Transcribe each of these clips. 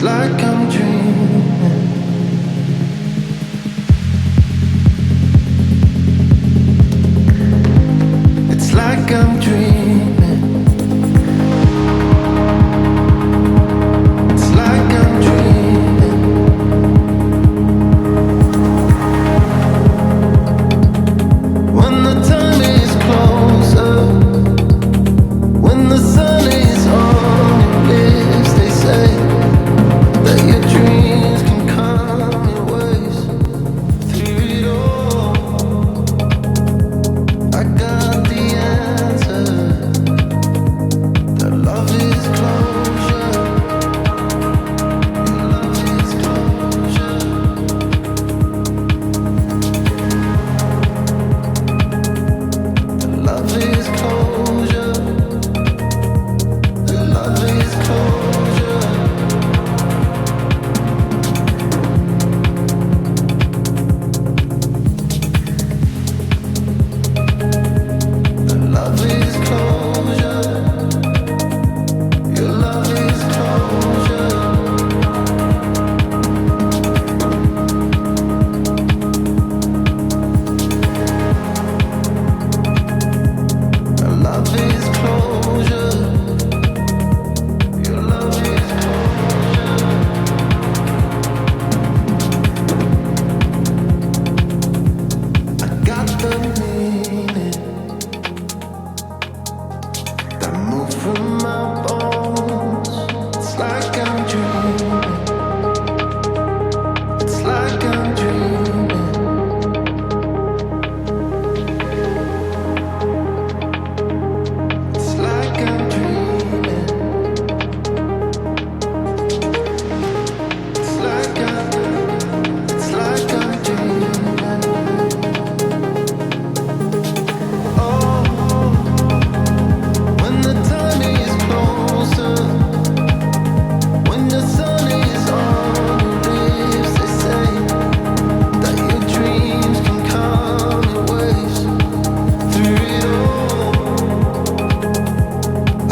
like I'm dreaming. It's like I'm dreaming. It's like I'm dreaming. When the time is closer, when the sun is on your lips, they say that your dreams can come your ways. Through it all, I got the answer. That love is closure. Your love is closure. The love is closure. The love is closure. The love is closure. Your love is closure. The love is closure. Your love is closure. I got the meaning that moved from my bones. It's like I'm dreaming. It's like I'm dreaming. It's like I'm dreaming. It's like I'm dreaming. Oh, when the time is closer, when the sun is on your lips, they say that your dreams can come your ways. Through it all,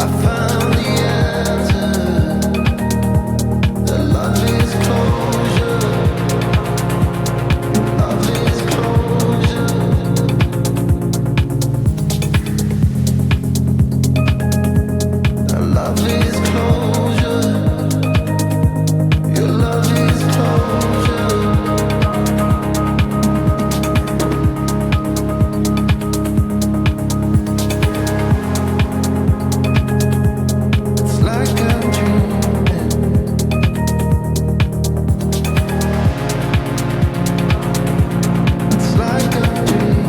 I found the answer. That love is closure. Love is closure. That love is closure. Your love is closure. It's like I'm dreaming. It's like I'm dreaming.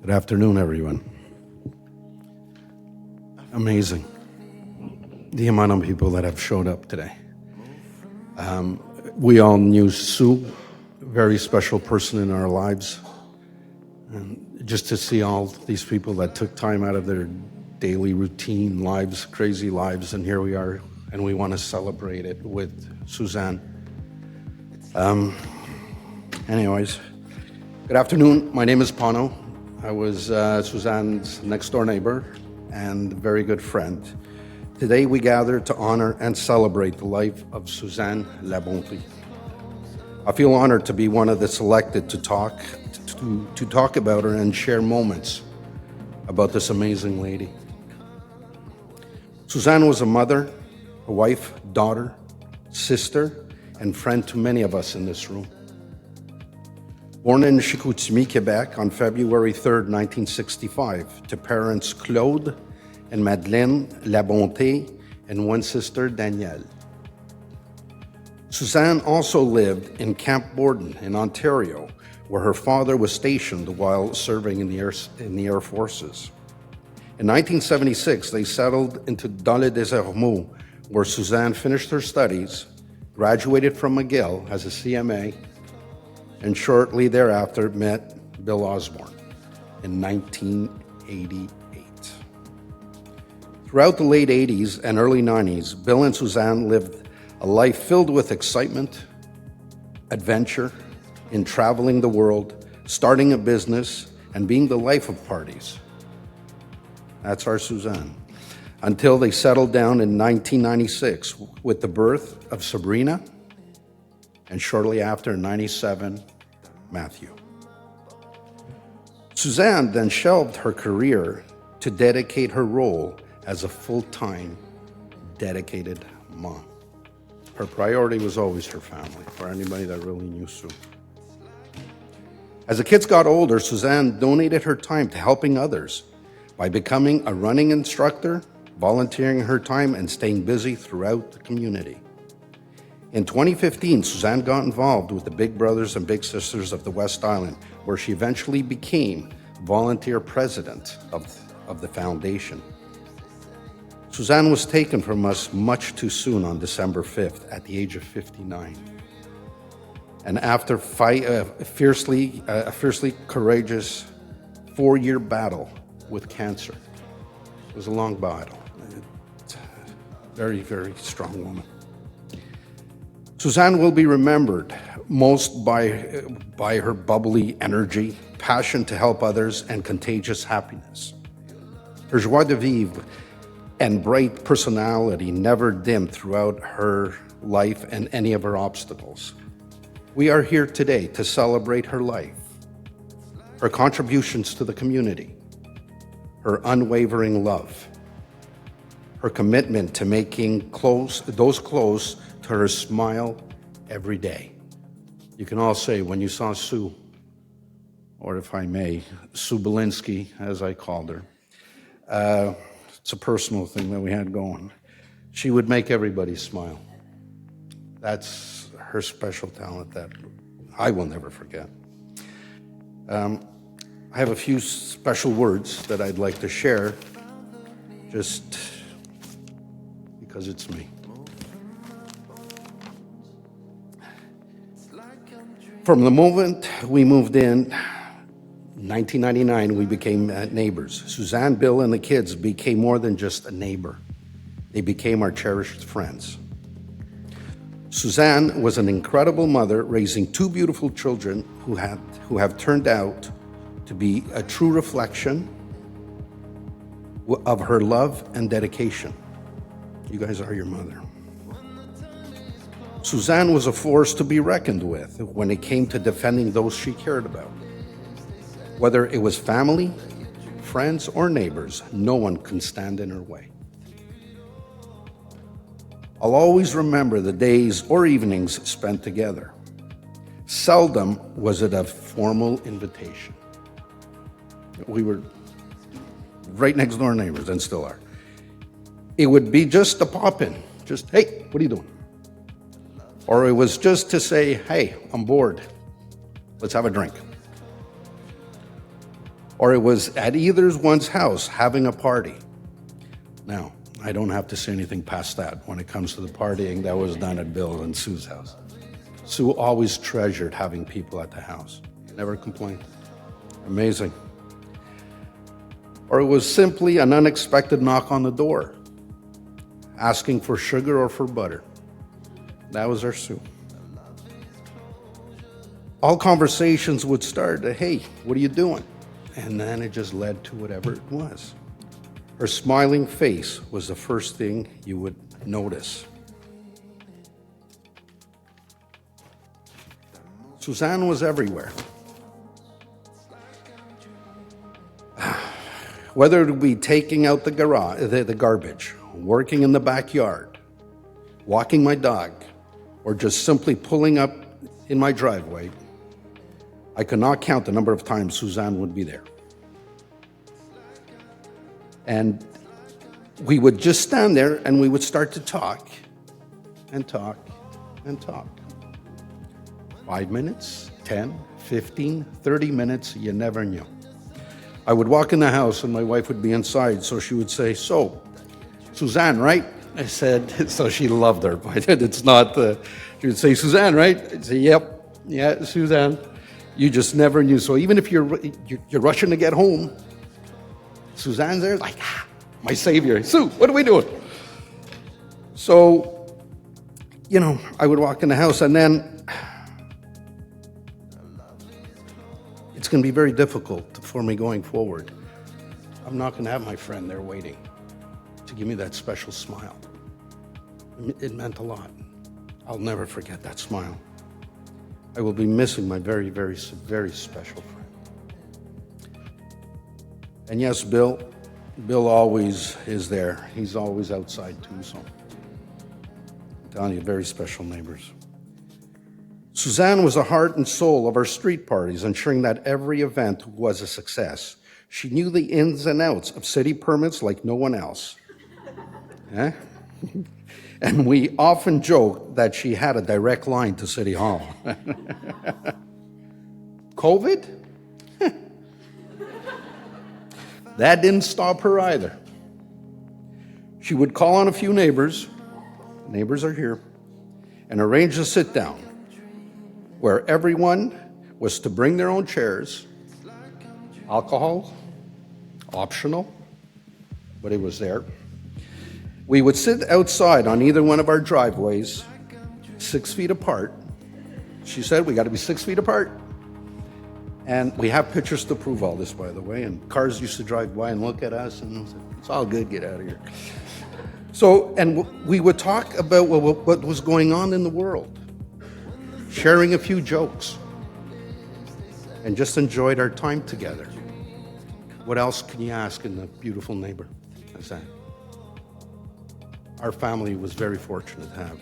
Good afternoon, everyone. Amazing, the amount of people that have showed up today. We all knew Sue, a very special person in our lives. And just to see all these people that took time out of their daily routine lives, crazy lives, and here we are, and we want to celebrate it with Suzanne. Anyways, good afternoon. My name is Pano. I was Suzanne's next door neighbor and very good friend. Today we gather to honor and celebrate the life of Suzanne Labonte. I feel honored to be one of the selected to talk about her and share moments about this amazing lady. Suzanne was a mother, a wife, daughter, sister, and friend to many of us in this room. Born in Chicoutimi, Quebec on February 3rd, 1965, to parents Claude and Madeleine Labonte and one sister, Danielle. Suzanne also lived in Camp Borden in Ontario, where her father was stationed while serving in the Air Forces. In 1976, they settled into Dans le Desormeaux, where Suzanne finished her studies, graduated from McGill as a CMA, and shortly thereafter met Bill Osborne in 1988. Throughout the late 80s and early 90s, Bill and Suzanne lived a life filled with excitement, adventure, in traveling the world, starting a business, and being the life of parties. That's our Suzanne. Until they settled down in 1996 with the birth of Sabrina, and shortly after, in 97, Matthew. Suzanne then shelved her career to dedicate her role as a full-time, dedicated mom. Her priority was always her family, for anybody that really knew Sue. As the kids got older, Suzanne donated her time to helping others by becoming a running instructor, volunteering her time, and staying busy throughout the community. In 2015, Suzanne got involved with the Big Brothers and Big Sisters of the West Island, where she eventually became volunteer president of the foundation. Suzanne was taken from us much too soon on December 5th at the age of 59. And after a fiercely courageous 4-year battle with cancer, it was a long battle. Very, very strong woman. Suzanne will be remembered most by her bubbly energy, passion to help others, and contagious happiness. Her joie de vivre and bright personality never dimmed throughout her life and any of her obstacles. We are here today to celebrate her life, her contributions to the community, her unwavering love, her commitment to making those close to her smile every day. You can all say, when you saw Sue, or if I may, Sue Belinsky, as I called her, it's a personal thing that we had going. She would make everybody smile. That's her special talent that I will never forget. I have a few special words that I'd like to share, just because it's me. From the moment we moved in 1999, we became neighbors. Suzanne, Bill, and the kids became more than just a neighbor. They became our cherished friends. Suzanne was an incredible mother, raising 2 beautiful children who have turned out to be a true reflection of her love and dedication. You guys are your mother. Suzanne was a force to be reckoned with when it came to defending those she cared about. Whether it was family, friends, or neighbors, no one can stand in her way. I'll always remember the days or evenings spent together. Seldom was it a formal invitation. We were right next door neighbors, and still are. It would be just a pop-in, just, hey, what are you doing? Or it was just to say, hey, I'm bored, let's have a drink. Or it was at either one's house having a party. Now, I don't have to say anything past that when it comes to the partying that was done at Bill and Sue's house. Sue always treasured having people at the house, never complained. Amazing. Or it was simply an unexpected knock on the door, asking for sugar or for butter. That was our Sue. All conversations would start, hey, what are you doing? And then it just led to whatever it was. Her smiling face was the first thing you would notice. Suzanne was everywhere. Whether it be taking out the garbage, working in the backyard, walking my dog, or just simply pulling up in my driveway, I could not count the number of times Suzanne would be there. And we would just stand there and we would start to talk and talk and talk. 5 minutes, 10, 15, 30 minutes, you never knew. I would walk in the house and my wife would be inside, so she would say, so, Suzanne, right? I said, so she loved her, but it's not, she would say, Suzanne, right? I'd say, yep, yeah, Suzanne. You just never knew. So even if you're rushing to get home, Suzanne's there, like, my savior. Sue, what are we doing? So, I would walk in the house, and then it's going to be very difficult for me going forward. I'm not going to have my friend there waiting to give me that special smile. It meant a lot. I'll never forget that smile. I will be missing my very, very, very special friend. And yes, Bill always is there. He's always outside too, so I'm telling you, very special neighbors. Suzanne was the heart and soul of our street parties, ensuring that every event was a success. She knew the ins and outs of city permits like no one else. And we often joke that she had a direct line to City Hall. COVID? That didn't stop her either. She would call on a few neighbors are here, and arrange a sit-down where everyone was to bring their own chairs, alcohol, optional, but it was there. We would sit outside on either one of our driveways, 6 feet apart. She said we got to be 6 feet apart. And we have pictures to prove all this, by the way, and cars used to drive by and look at us, and it's all good, get out of here. So, and we would talk about what was going on in the world, sharing a few jokes, and just enjoyed our time together. What else can you ask in a beautiful neighbor as that? Our family was very fortunate to have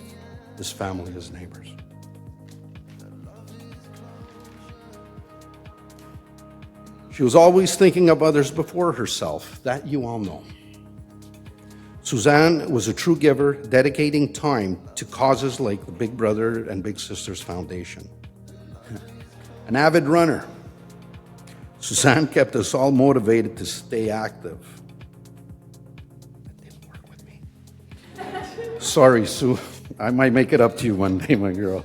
this family as neighbors. She was always thinking of others before herself, that you all know. Suzanne was a true giver, dedicating time to causes like the Big Brother and Big Sisters Foundation. An avid runner, Suzanne kept us all motivated to stay active. That didn't work with me. Sorry, Sue. I might make it up to you one day, my girl.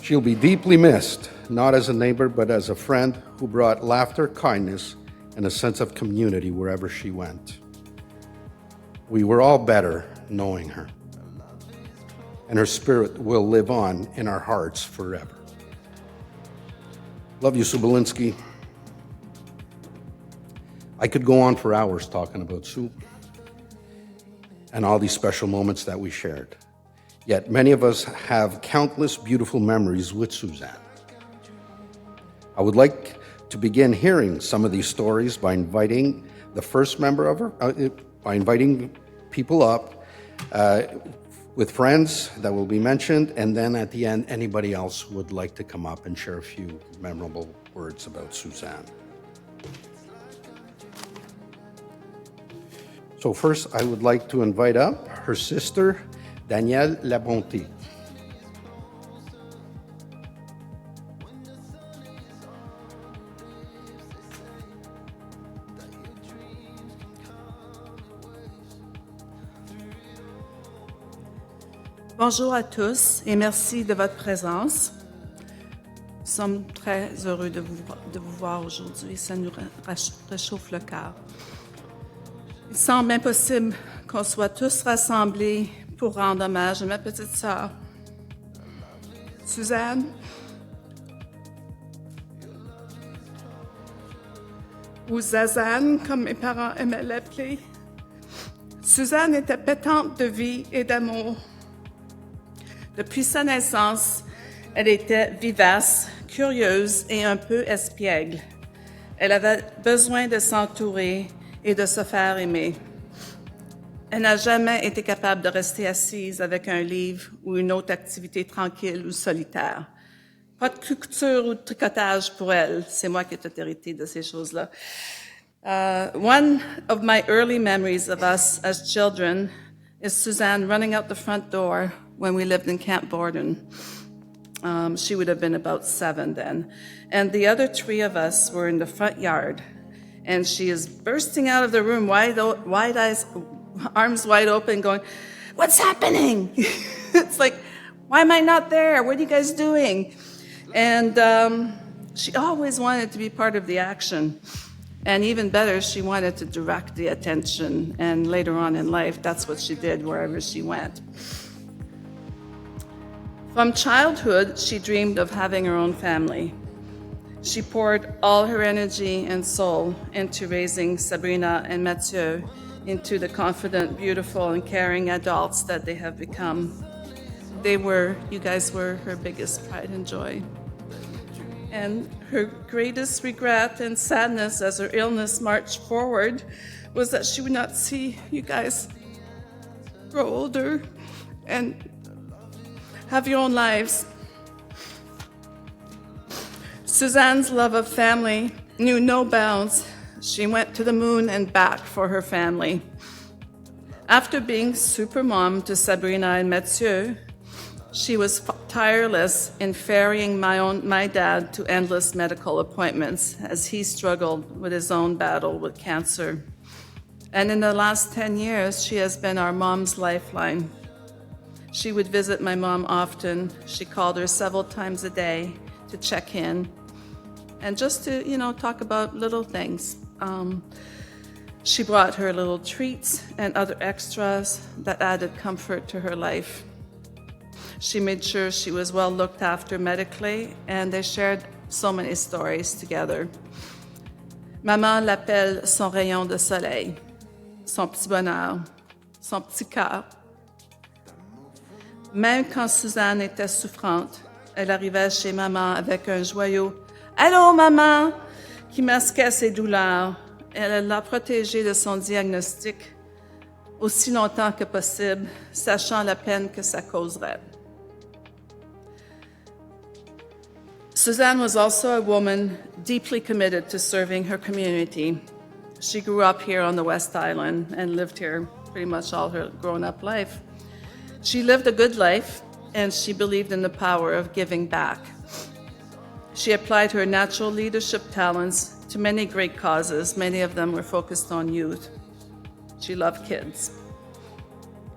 She'll be deeply missed, not as a neighbor, but as a friend who brought laughter, kindness, and a sense of community wherever she went. We were all better knowing her, and her spirit will live on in our hearts forever. Love you, Sue Belinsky. I could go on for hours talking about Sue and all these special moments that we shared. Yet many of us have countless beautiful memories with Suzanne. I would like to begin hearing some of these stories by inviting the first member of her, by inviting people up with friends that will be mentioned, and then at the end, anybody else who would like to come up and share a few memorable words about Suzanne. So first, I would like to invite up her sister, Danielle Labonte. Bonjour à tous et merci de votre présence. Nous sommes très heureux de vous voir aujourd'hui. Ça nous réchauffe le cœur. Il semble impossible qu'on soit tous rassemblés pour rendre hommage à ma petite sœur, Suzanne, ou Zazane, comme mes parents aimaient l'appeler. Suzanne était pétante de vie et d'amour. Depuis sa naissance, elle était vivace, curieuse et un peu espiègle. Elle avait besoin de s'entourer et de se faire aimer. Elle n'a jamais été capable de rester assise avec un livre ou une autre activité tranquille ou solitaire. Pas de couture ou de tricotage pour elle. C'est moi qui ai tout hérité de ces choses-là. One of my early memories of us as children is Suzanne running out the front door when we lived in Camp Borden. She would have been about 7 then. And the other 3 of us were in the front yard. And she is bursting out of the room, wide eyes, arms wide open, going, "What's happening?" It's like, why am I not there? What are you guys doing? And she always wanted to be part of the action. And even better, she wanted to direct the attention, and later on in life, that's what she did wherever she went. From childhood, she dreamed of having her own family. She poured all her energy and soul into raising Sabrina and Mathieu into the confident, beautiful, and caring adults that they have become. You guys were her biggest pride and joy. And her greatest regret and sadness as her illness marched forward was that she would not see you guys grow older and have your own lives. Suzanne's love of family knew no bounds. She went to the moon and back for her family. After being super mom to Sabrina and Mathieu, she was tireless in ferrying my dad to endless medical appointments as he struggled with his own battle with cancer. And in the last 10 years, she has been our mom's lifeline. She would visit my mom often. She called her several times a day to check in and just to, talk about little things. She brought her little treats and other extras that added comfort to her life. She made sure she was well looked after medically, and they shared so many stories together. Maman l'appelle son rayon de soleil, son petit bonheur, son petit cœur. Même quand Suzanne était souffrante, elle arrivait chez maman avec un joyeux « Allô, maman !» qui masquait ses douleurs. Elle l'a protégée de son diagnostic aussi longtemps que possible, sachant la peine que ça causerait. Suzanne was also a woman deeply committed to serving her community. She grew up here on the West Island and lived here pretty much all her grown-up life. She lived a good life, and she believed in the power of giving back. She applied her natural leadership talents to many great causes. Many of them were focused on youth. She loved kids.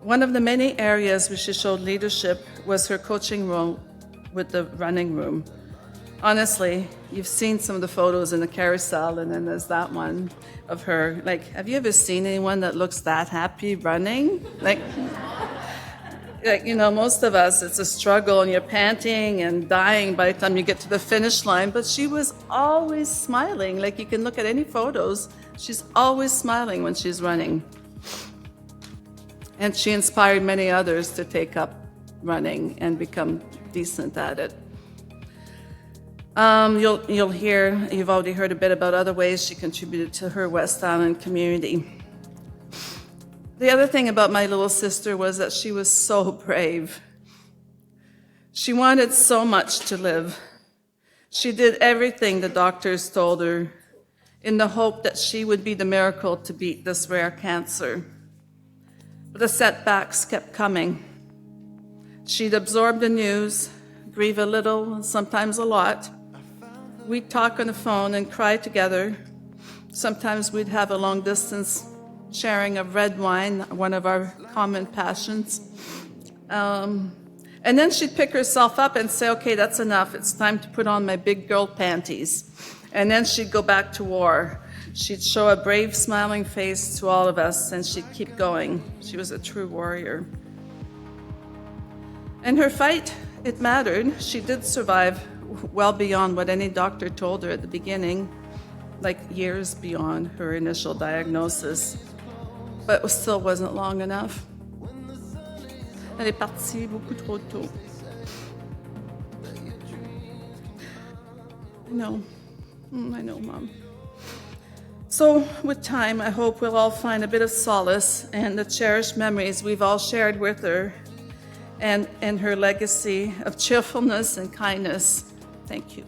One of the many areas where she showed leadership was her coaching role with the running room. Honestly, you've seen some of the photos in the carousel, and then there's that one of her. Have you ever seen anyone that looks that happy running? Most of us, it's a struggle, and you're panting and dying by the time you get to the finish line, but she was always smiling. You can look at any photos, she's always smiling when she's running. And she inspired many others to take up running and become decent at it. You've already heard a bit about other ways she contributed to her West Island community. The other thing about my little sister was that she was so brave. She wanted so much to live. She did everything the doctors told her in the hope that she would be the miracle to beat this rare cancer. But the setbacks kept coming. She'd absorb the news, grieve a little, sometimes a lot. We'd talk on the phone and cry together. Sometimes we'd have a long-distance sharing of red wine, one of our common passions. And then she'd pick herself up and say, okay, that's enough. It's time to put on my big girl panties. And then she'd go back to war. She'd show a brave, smiling face to all of us, and she'd keep going. She was a true warrior. And her fight, it mattered. She did survive well beyond what any doctor told her at the beginning, years beyond her initial diagnosis. But it still wasn't long enough. Elle est partie beaucoup trop tôt. I know, Mom. So with time, I hope we'll all find a bit of solace and the cherished memories we've all shared with her and her legacy of cheerfulness and kindness. Thank you.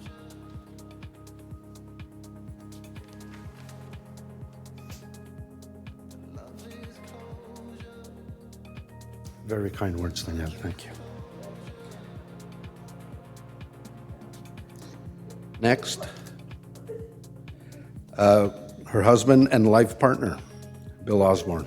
Very kind words, Danielle. Thank you. Next, her husband and life partner, Bill Osborne.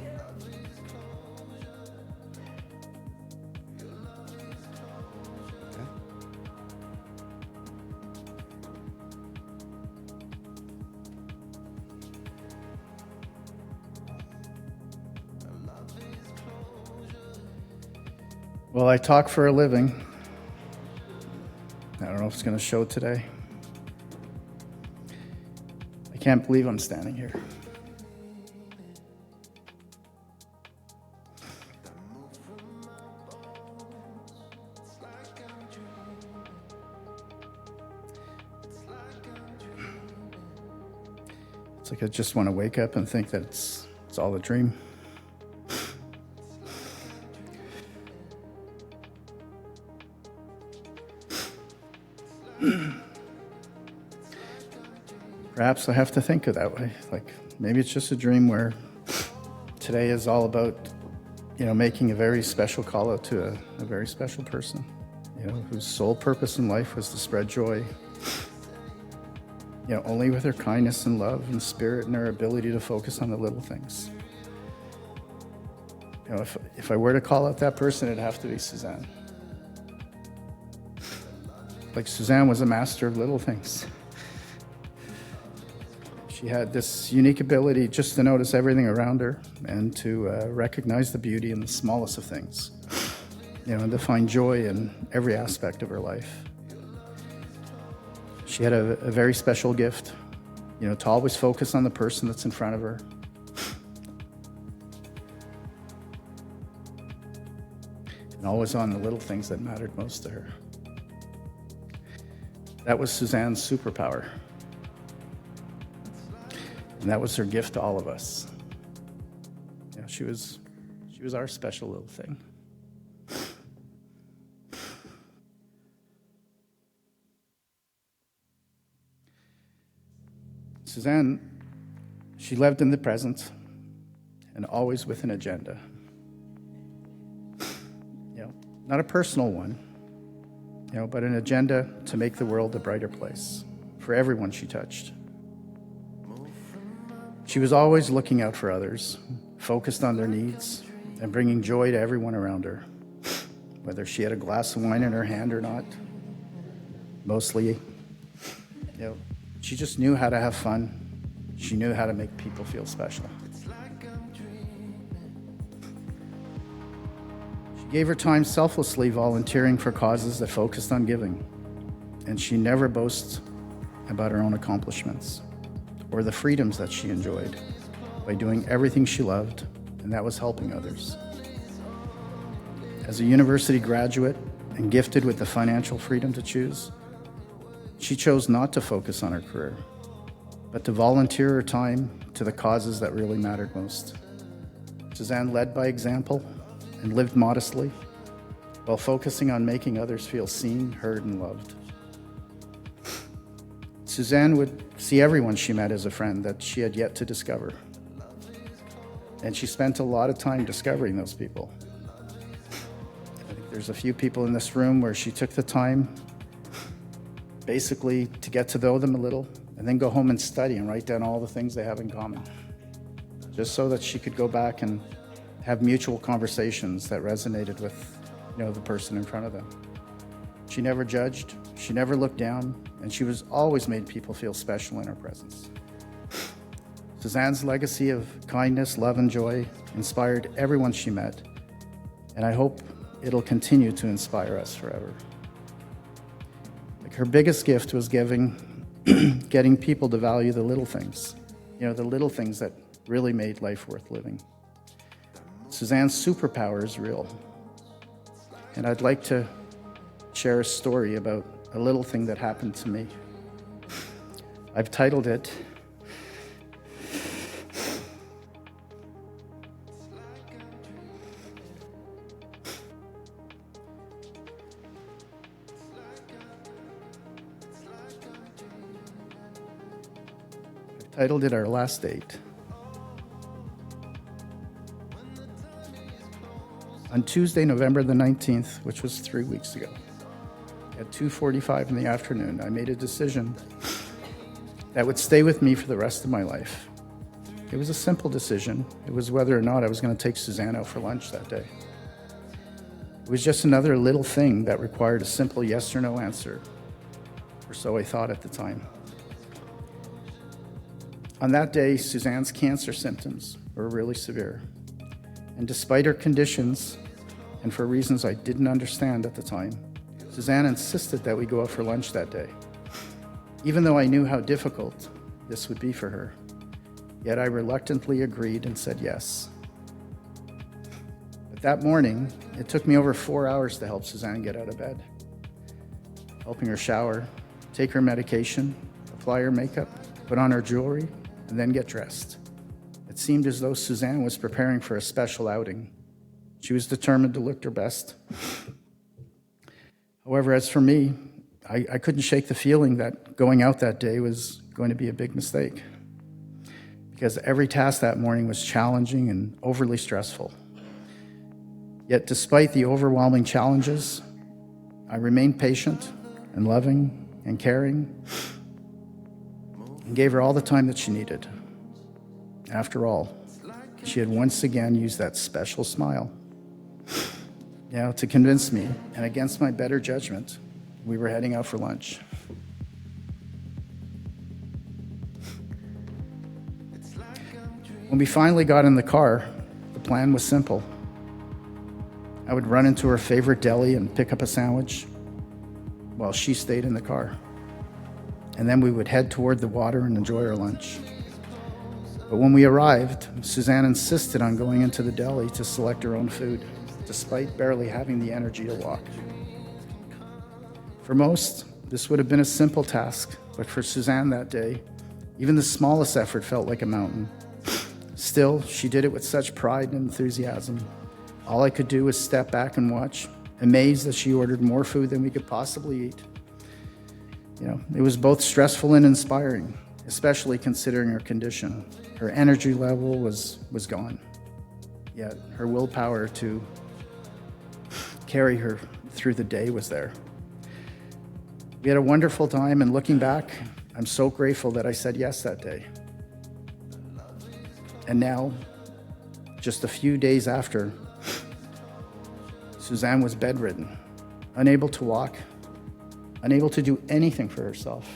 Well, I talk for a living. I don't know if it's going to show today. I can't believe I'm standing here. It's like I just want to wake up and think that it's all a dream. Perhaps I have to think of that way. Like maybe it's just a dream where today is all about, making a very special call out to a very special person, whose sole purpose in life was to spread joy. Only with her kindness and love and spirit and her ability to focus on the little things. If I were to call out that person, it'd have to be Suzanne. Like Suzanne was a master of little things. She had this unique ability just to notice everything around her and to recognize the beauty in the smallest of things, and to find joy in every aspect of her life. She had a very special gift, to always focus on the person that's in front of her. And always on the little things that mattered most to her. That was Suzanne's superpower. And that was her gift to all of us. She was our special little thing. Suzanne, she lived in the present and always with an agenda. Not a personal one, but an agenda to make the world a brighter place for everyone she touched. She was always looking out for others, focused on their needs, and bringing joy to everyone around her, whether she had a glass of wine in her hand or not. Mostly, she just knew how to have fun. She knew how to make people feel special. She gave her time selflessly volunteering for causes that focused on giving, and she never boasts about her own accomplishments or the freedoms that she enjoyed by doing everything she loved, and that was helping others. As a university graduate and gifted with the financial freedom to choose, she chose not to focus on her career, but to volunteer her time to the causes that really mattered most. Suzanne led by example and lived modestly while focusing on making others feel seen, heard, and loved. Suzanne would see everyone she met as a friend that she had yet to discover. And she spent a lot of time discovering those people. I think there's a few people in this room where she took the time basically to get to know them a little and then go home and study and write down all the things they have in common, just so that she could go back and have mutual conversations that resonated with, the person in front of them. She never judged, she never looked down, and she was always made people feel special in her presence. Suzanne's legacy of kindness, love, and joy inspired everyone she met, and I hope it'll continue to inspire us forever. Her biggest gift was getting people to value the little things, the little things that really made life worth living. Suzanne's superpower is real. And I'd like to share a story about a little thing that happened to me. I've titled it, Our Last Date. On Tuesday, November the 19th, which was 3 weeks ago, at 2:45 in the afternoon, I made a decision that would stay with me for the rest of my life. It was a simple decision. It was whether or not I was going to take Suzanne out for lunch that day. It was just another little thing that required a simple yes or no answer, or so I thought at the time. On that day, Suzanne's cancer symptoms were really severe. And despite her conditions, and for reasons I didn't understand at the time, Suzanne insisted that we go out for lunch that day. Even though I knew how difficult this would be for her, yet I reluctantly agreed and said yes. But that morning, it took me over 4 hours to help Suzanne get out of bed, helping her shower, take her medication, apply her makeup, put on her jewelry, and then get dressed. It seemed as though Suzanne was preparing for a special outing. She was determined to look her best. However, as for me, I couldn't shake the feeling that going out that day was going to be a big mistake, because every task that morning was challenging and overly stressful. Yet despite the overwhelming challenges, I remained patient and loving and caring and gave her all the time that she needed. After all, she had once again used that special smile, to convince me, and against my better judgment, we were heading out for lunch. When we finally got in the car, the plan was simple. I would run into her favorite deli and pick up a sandwich while she stayed in the car. And then we would head toward the water and enjoy our lunch. But when we arrived, Suzanne insisted on going into the deli to select her own food, despite barely having the energy to walk. For most, this would have been a simple task, but for Suzanne that day, even the smallest effort felt like a mountain. Still, she did it with such pride and enthusiasm. All I could do was step back and watch, amazed that she ordered more food than we could possibly eat. It was both stressful and inspiring, especially considering her condition. Her energy level was gone, yet her willpower to carry her through the day was there. We had a wonderful time, and looking back, I'm so grateful that I said yes that day. And now, just a few days after, Suzanne was bedridden, unable to walk, unable to do anything for herself.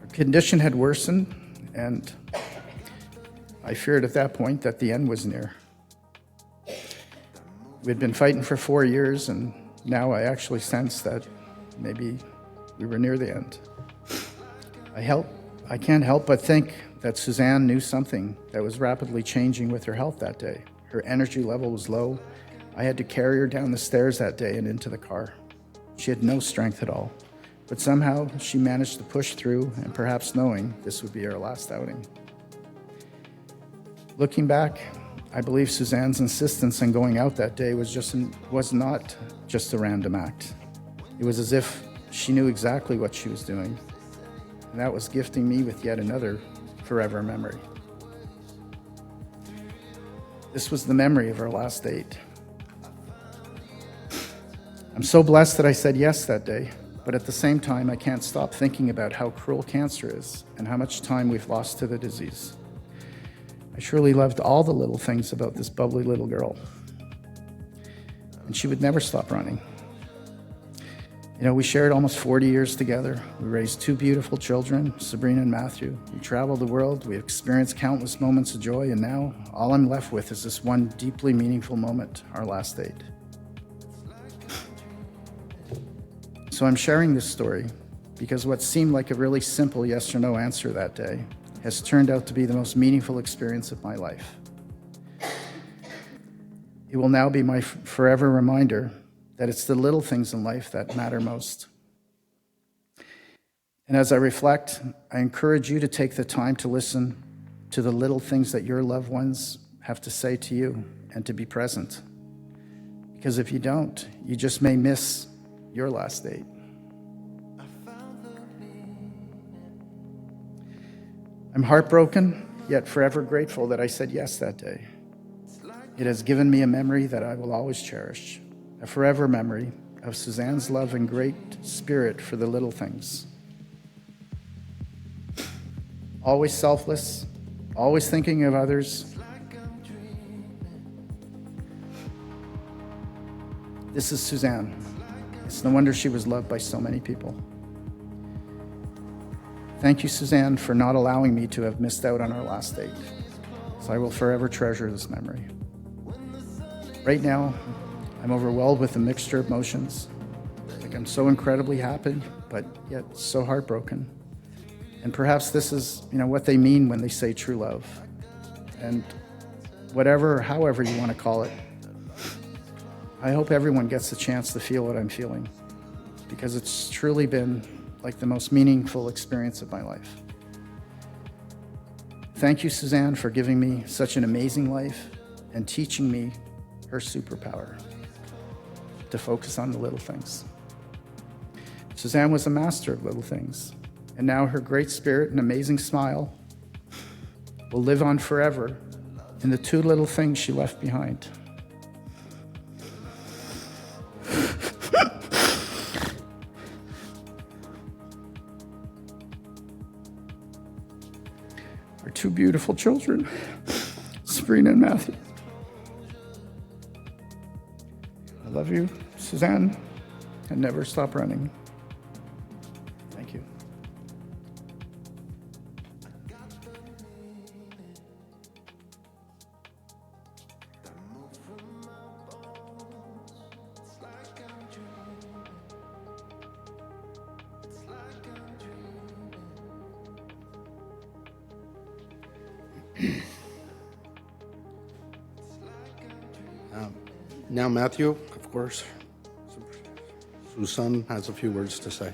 Her condition had worsened, and I feared at that point that the end was near. We'd been fighting for 4 years, and now I actually sensed that maybe we were near the end. I can't help but think that Suzanne knew something that was rapidly changing with her health that day. Her energy level was low. I had to carry her down the stairs that day and into the car. She had no strength at all, but somehow she managed to push through, and perhaps knowing this would be her last outing. Looking back, I believe Suzanne's insistence on going out that day was not just a random act. It was as if she knew exactly what she was doing, and that was gifting me with yet another forever memory. This was the memory of our last date. I'm so blessed that I said yes that day, but at the same time, I can't stop thinking about how cruel cancer is and how much time we've lost to the disease. I surely loved all the little things about this bubbly little girl, and she would never stop running. We shared almost 40 years together. We raised 2 beautiful children, Sabrina and Matthew. We traveled the world. We experienced countless moments of joy, and now all I'm left with is this one deeply meaningful moment, our last date. So I'm sharing this story because what seemed like a really simple yes or no answer that day has turned out to be the most meaningful experience of my life. It will now be my forever reminder that it's the little things in life that matter most. And as I reflect, I encourage you to take the time to listen to the little things that your loved ones have to say to you and to be present. Because if you don't, you just may miss your last date. I'm heartbroken, yet forever grateful that I said yes that day. It has given me a memory that I will always cherish, a forever memory of Suzanne's love and great spirit for the little things. Always selfless, always thinking of others. This is Suzanne, It's no wonder she was loved by so many people. Thank you, Suzanne, for not allowing me to have missed out on our last date. So I will forever treasure this memory. Right now, I'm overwhelmed with a mixture of emotions. Like I'm so incredibly happy, but yet so heartbroken. And perhaps this is, what they mean when they say true love. And whatever, or however you want to call it, I hope everyone gets the chance to feel what I'm feeling, because it's truly been like the most meaningful experience of my life. Thank you, Suzanne, for giving me such an amazing life and teaching me her superpower to focus on the little things. Suzanne was a master of little things, and now her great spirit and amazing smile will live on forever in the two little things she left behind. Our two beautiful children, Sabrina and Matthew. I love you, Suzanne, and never stop running. Thank you. Now, Matthew, of course, Suzanne has a few words to say.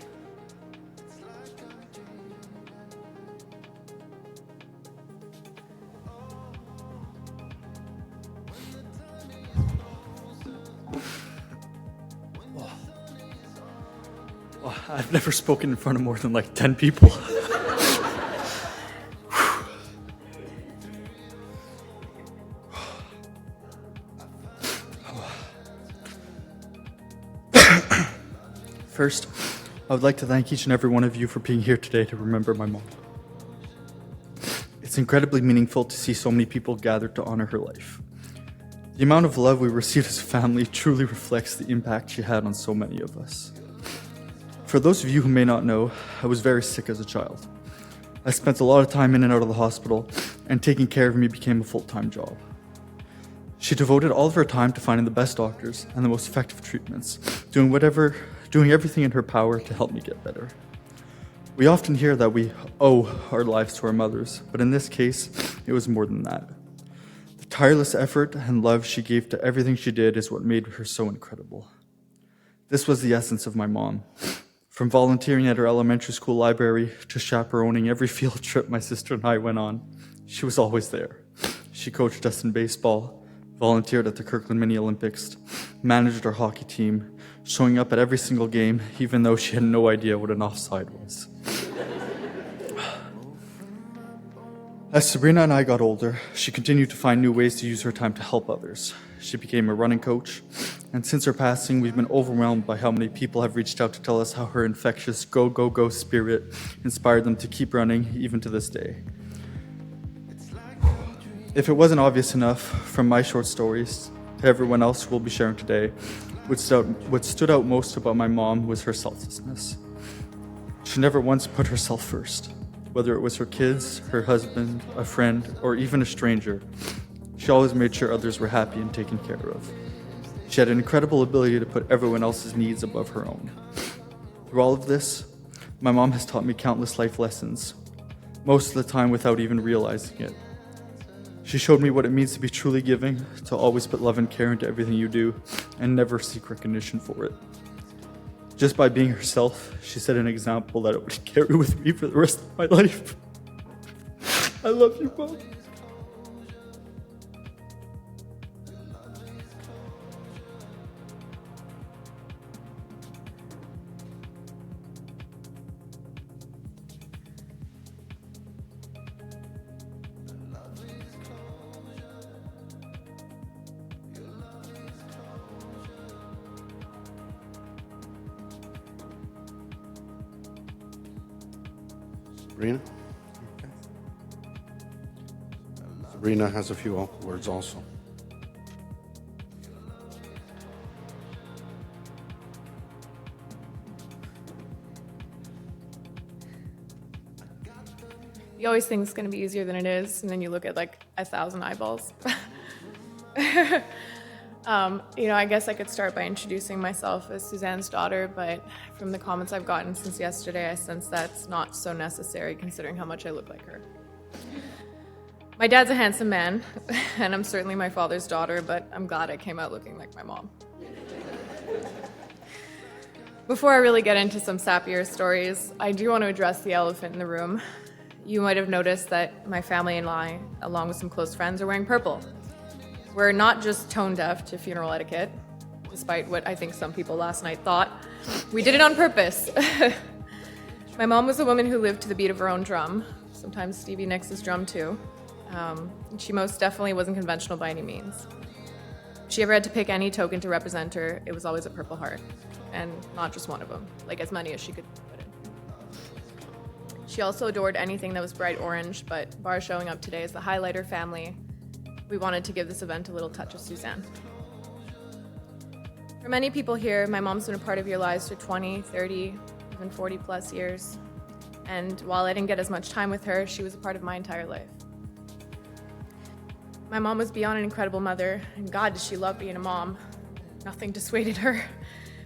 I've never spoken in front of more than like 10 people. First, I would like to thank each and every one of you for being here today to remember my mom. It's incredibly meaningful to see so many people gathered to honor her life. The amount of love we received as a family truly reflects the impact she had on so many of us. For those of you who may not know, I was very sick as a child. I spent a lot of time in and out of the hospital, and taking care of me became a full-time job. She devoted all of her time to finding the best doctors and the most effective treatments, doing everything in her power to help me get better. We often hear that we owe our lives to our mothers, but in this case, it was more than that. The tireless effort and love she gave to everything she did is what made her so incredible. This was the essence of my mom. From volunteering at her elementary school library to chaperoning every field trip my sister and I went on, she was always there. She coached us in baseball, volunteered at the Kirkland Mini Olympics, managed our hockey team, showing up at every single game, even though she had no idea what an offside was. As Sabrina and I got older, she continued to find new ways to use her time to help others. She became a running coach, and since her passing, we've been overwhelmed by how many people have reached out to tell us how her infectious go, go, go spirit inspired them to keep running even to this day. If it wasn't obvious enough from my short stories to everyone else who will be sharing today, what stood out most about my mom was her selflessness. She never once put herself first. Whether it was her kids, her husband, a friend, or even a stranger, she always made sure others were happy and taken care of. She had an incredible ability to put everyone else's needs above her own. Through all of this, my mom has taught me countless life lessons, most of the time without even realizing it. She showed me what it means to be truly giving, to always put love and care into everything you do, and never seek recognition for it. Just by being herself, she set an example that I would carry with me for the rest of my life. I love you, Mom. Sabrina? Okay. Sabrina has a few words also. You always think it's going to be easier than it is, and then you look at like 1,000 eyeballs. I guess I could start by introducing myself as Suzanne's daughter, but from the comments I've gotten since yesterday, I sense that's not so necessary considering how much I look like her. My dad's a handsome man, and I'm certainly my father's daughter, but I'm glad I came out looking like my mom. Before I really get into some sappier stories, I do want to address the elephant in the room. You might have noticed that my family and I, along with some close friends, are wearing purple. We're not just tone deaf to funeral etiquette, despite what I think some people last night thought. We did it on purpose. My mom was a woman who lived to the beat of her own drum, sometimes Stevie Nicks' drum too. She most definitely wasn't conventional by any means. If she ever had to pick any token to represent her, it was always a Purple Heart, and not just one of them, like as many as she could put in. She also adored anything that was bright orange, but bar showing up today as the highlighter family, we wanted to give this event a little touch of Suzanne. For many people here, my mom's been a part of your lives for 20, 30, even 40 plus years. And while I didn't get as much time with her, she was a part of my entire life. My mom was beyond an incredible mother, and God, did she love being a mom. Nothing dissuaded her.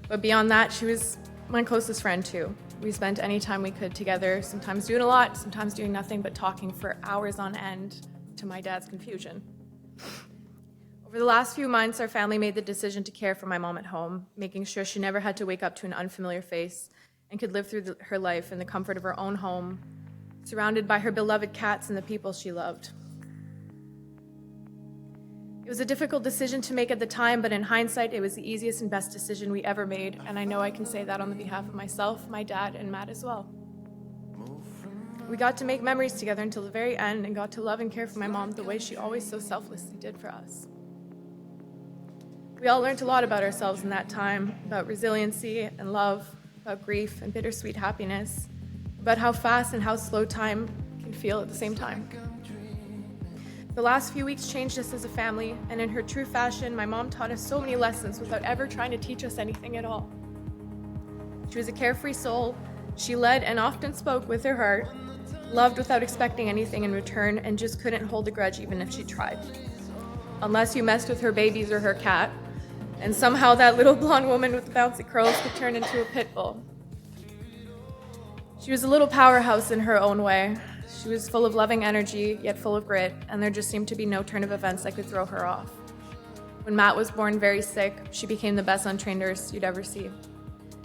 But beyond that, she was my closest friend too. We spent any time we could together, sometimes doing a lot, sometimes doing nothing but talking for hours on end, to my dad's confusion. Over the last few months, our family made the decision to care for my mom at home, making sure she never had to wake up to an unfamiliar face and could live through her life in the comfort of her own home, surrounded by her beloved cats and the people she loved. It was a difficult decision to make at the time, but in hindsight, it was the easiest and best decision we ever made, and I know I can say that on the behalf of myself, my dad, and Matt as well. We got to make memories together until the very end and got to love and care for my mom the way she always so selflessly did for us. We all learned a lot about ourselves in that time, about resiliency and love, about grief and bittersweet happiness, about how fast and how slow time can feel at the same time. The last few weeks changed us as a family, and in her true fashion, my mom taught us so many lessons without ever trying to teach us anything at all. She was a carefree soul. She led and often spoke with her heart, loved without expecting anything in return, and just couldn't hold a grudge even if she tried. Unless you messed with her babies or her cat, and somehow that little blonde woman with the bouncy curls could turn into a pit bull. She was a little powerhouse in her own way. She was full of loving energy, yet full of grit, and there just seemed to be no turn of events that could throw her off. When Matt was born very sick, she became the best untrained nurse you'd ever see.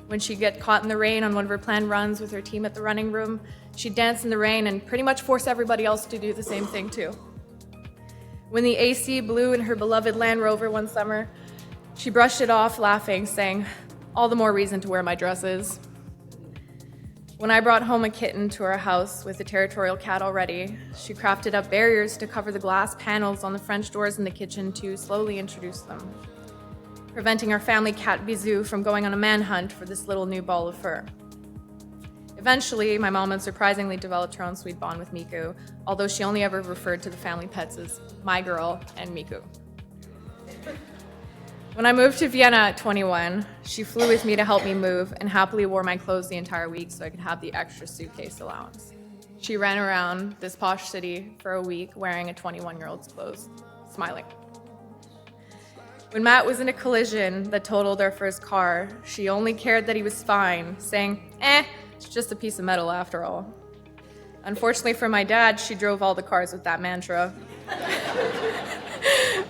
When she'd get caught in the rain on one of her planned runs with her team at the running room, she'd dance in the rain and pretty much force everybody else to do the same thing too. When the AC blew in her beloved Land Rover one summer, she brushed it off, laughing, saying, "All the more reason to wear my dresses." When I brought home a kitten to our house with a territorial cat already, she crafted up barriers to cover the glass panels on the French doors in the kitchen to slowly introduce them, preventing our family cat Bisou from going on a manhunt for this little new ball of fur. Eventually, my mom unsurprisingly developed her own sweet bond with Miku, although she only ever referred to the family pets as my girl and Miku. When I moved to Vienna at 21, she flew with me to help me move and happily wore my clothes the entire week so I could have the extra suitcase allowance. She ran around this posh city for a week wearing a 21-year-old's clothes, smiling. When Matt was in a collision that totaled our first car, she only cared that he was fine, saying, it's just a piece of metal after all. Unfortunately for my dad, she drove all the cars with that mantra.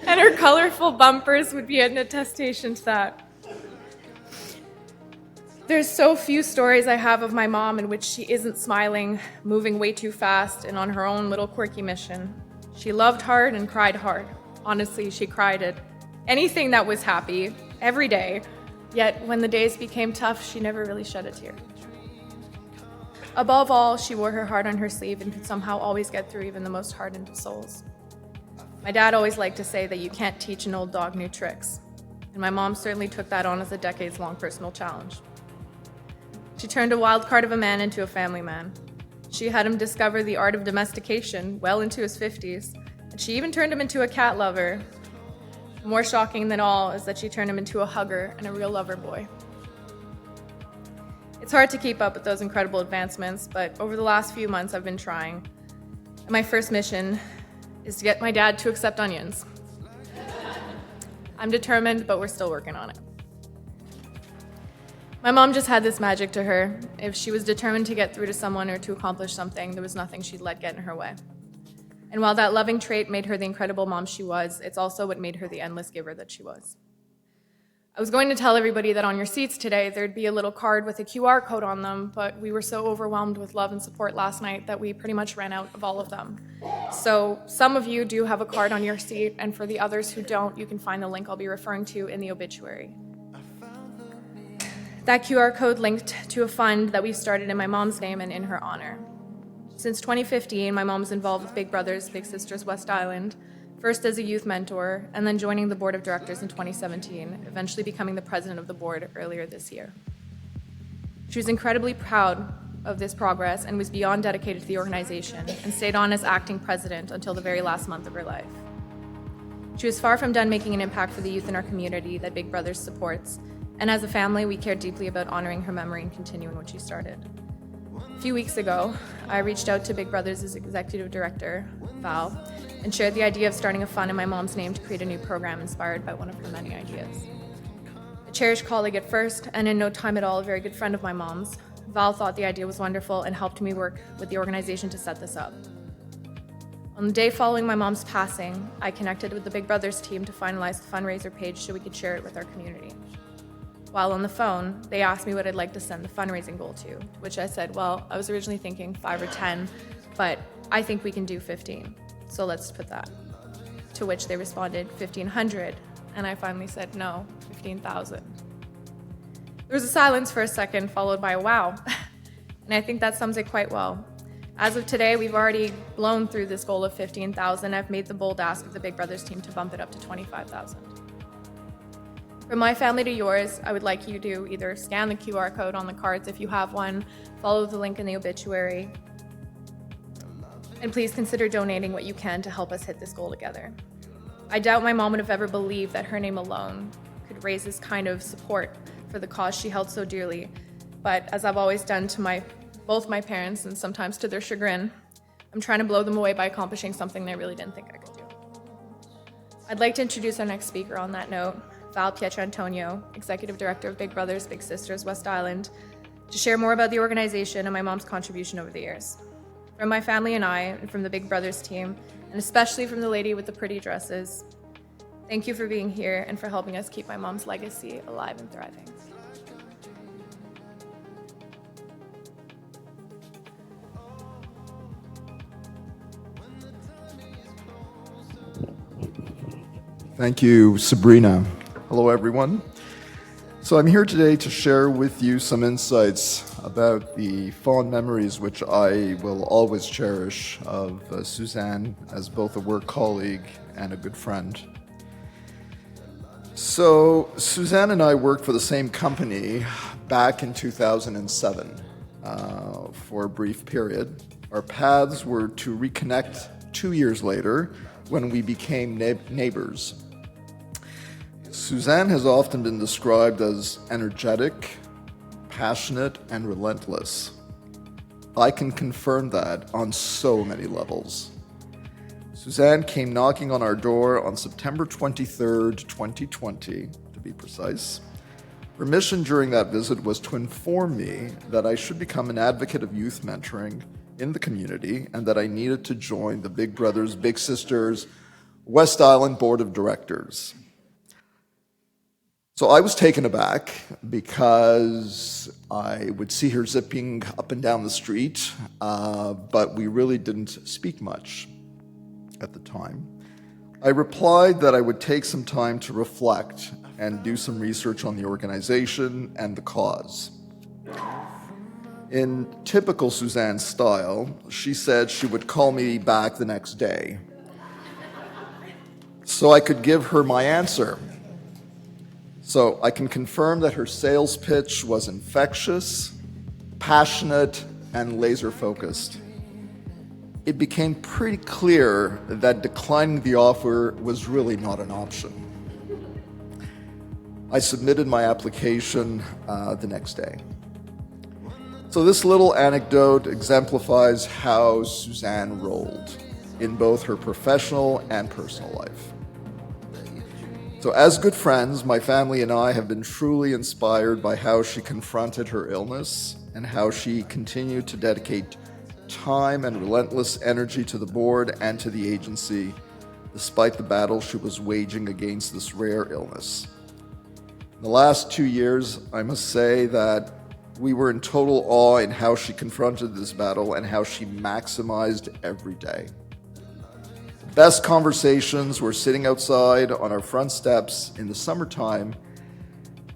And her colorful bumpers would be an attestation to that. There's so few stories I have of my mom in which she isn't smiling, moving way too fast, and on her own little quirky mission. She loved hard and cried hard. Honestly, she cried at anything that was happy, every day. Yet when the days became tough, she never really shed a tear. Above all, she wore her heart on her sleeve and could somehow always get through even the most hardened of souls. My dad always liked to say that you can't teach an old dog new tricks, and my mom certainly took that on as a decades-long personal challenge. She turned a wild card of a man into a family man. She had him discover the art of domestication well into his 50s, and she even turned him into a cat lover. More shocking than all is that she turned him into a hugger and a real lover boy. It's hard to keep up with those incredible advancements, but over the last few months I've been trying. And my first mission is to get my dad to accept onions. I'm determined, but we're still working on it. My mom just had this magic to her. If she was determined to get through to someone or to accomplish something, there was nothing she'd let get in her way. And while that loving trait made her the incredible mom she was, it's also what made her the endless giver that she was. I was going to tell everybody that on your seats today, there'd be a little card with a QR code on them, but we were so overwhelmed with love and support last night that we pretty much ran out of all of them. So some of you do have a card on your seat, and for the others who don't, you can find the link I'll be referring to in the obituary. That QR code linked to a fund that we've started in my mom's name and in her honor. Since 2015, my mom's involved with Big Brothers Big Sisters West Island, first as a youth mentor, and then joining the board of directors in 2017, eventually becoming the president of the board earlier this year. She was incredibly proud of this progress and was beyond dedicated to the organization and stayed on as acting president until the very last month of her life. She was far from done making an impact for the youth in our community that Big Brothers supports, and as a family, we care deeply about honoring her memory and continuing what she started. A few weeks ago, I reached out to Big Brothers' executive director, Val, and shared the idea of starting a fund in my mom's name to create a new program inspired by one of her many ideas. A cherished colleague at first, and in no time at all a very good friend of my mom's, Val thought the idea was wonderful and helped me work with the organization to set this up. On the day following my mom's passing, I connected with the Big Brothers team to finalize the fundraiser page so we could share it with our community. While on the phone, they asked me what I'd like to send the fundraising goal to which I said, well, I was originally thinking 5 or 10, but I think we can do 15, so let's put that. To which they responded, 1,500, and I finally said, no, 15,000. There was a silence for a second, followed by a wow, and I think that sums it quite well. As of today, we've already blown through this goal of 15,000. I've made the bold ask of the Big Brothers team to bump it up to 25,000. From my family to yours, I would like you to either scan the QR code on the cards if you have one, follow the link in the obituary, and please consider donating what you can to help us hit this goal together. I doubt my mom would have ever believed that her name alone could raise this kind of support for the cause she held so dearly, but as I've always done to both my parents and sometimes to their chagrin, I'm trying to blow them away by accomplishing something they really didn't think I could do. I'd like to introduce our next speaker on that note, Val Pietroantonio, Executive Director of Big Brothers Big Sisters West Island, to share more about the organization and my mom's contribution over the years. From my family and I, and from the Big Brothers team, and especially from the lady with the pretty dresses, thank you for being here and for helping us keep my mom's legacy alive and thriving. Thank you, Sabrina. Hello, everyone. So I'm here today to share with you some insights about the fond memories which I will always cherish of Suzanne as both a work colleague and a good friend. So Suzanne and I worked for the same company back in 2007 for a brief period. Our paths were to reconnect 2 years later when we became neighbors. Suzanne has often been described as energetic, passionate, and relentless. I can confirm that on so many levels. Suzanne came knocking on our door on September 23rd, 2020, to be precise. Her mission during that visit was to inform me that I should become an advocate of youth mentoring in the community and that I needed to join the Big Brothers Big Sisters West Island Board of Directors. So I was taken aback because I would see her zipping up and down the street, but we really didn't speak much at the time. I replied that I would take some time to reflect and do some research on the organization and the cause. In typical Suzanne style, she said she would call me back the next day so I could give her my answer. So I can confirm that her sales pitch was infectious, passionate, and laser-focused. It became pretty clear that declining the offer was really not an option. I submitted my application the next day. So this little anecdote exemplifies how Suzanne rolled in both her professional and personal life. So as good friends, my family and I have been truly inspired by how she confronted her illness and how she continued to dedicate time and relentless energy to the board and to the agency, despite the battle she was waging against this rare illness. In the last 2 years, I must say that we were in total awe in how she confronted this battle and how she maximized every day. The best conversations were sitting outside on our front steps in the summertime,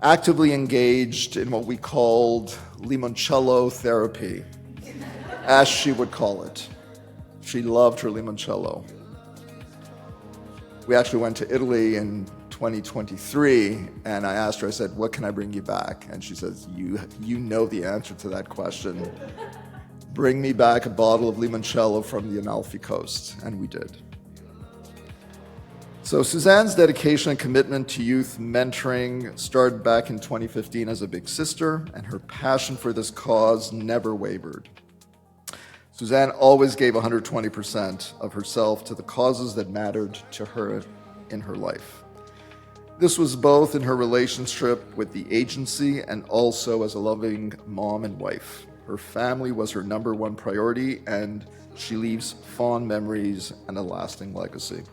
actively engaged in what we called limoncello therapy, as she would call it. She loved her limoncello. We actually went to Italy in 2023, and I asked her, I said, what can I bring you back? And she says, you know the answer to that question. Bring me back a bottle of limoncello from the Amalfi Coast, and we did. So Suzanne's dedication and commitment to youth mentoring started back in 2015 as a big sister, and her passion for this cause never wavered. Suzanne always gave 120% of herself to the causes that mattered to her in her life. This was both in her relationship with the agency and also as a loving mom and wife. Her family was her number one priority, and she leaves fond memories and a lasting legacy.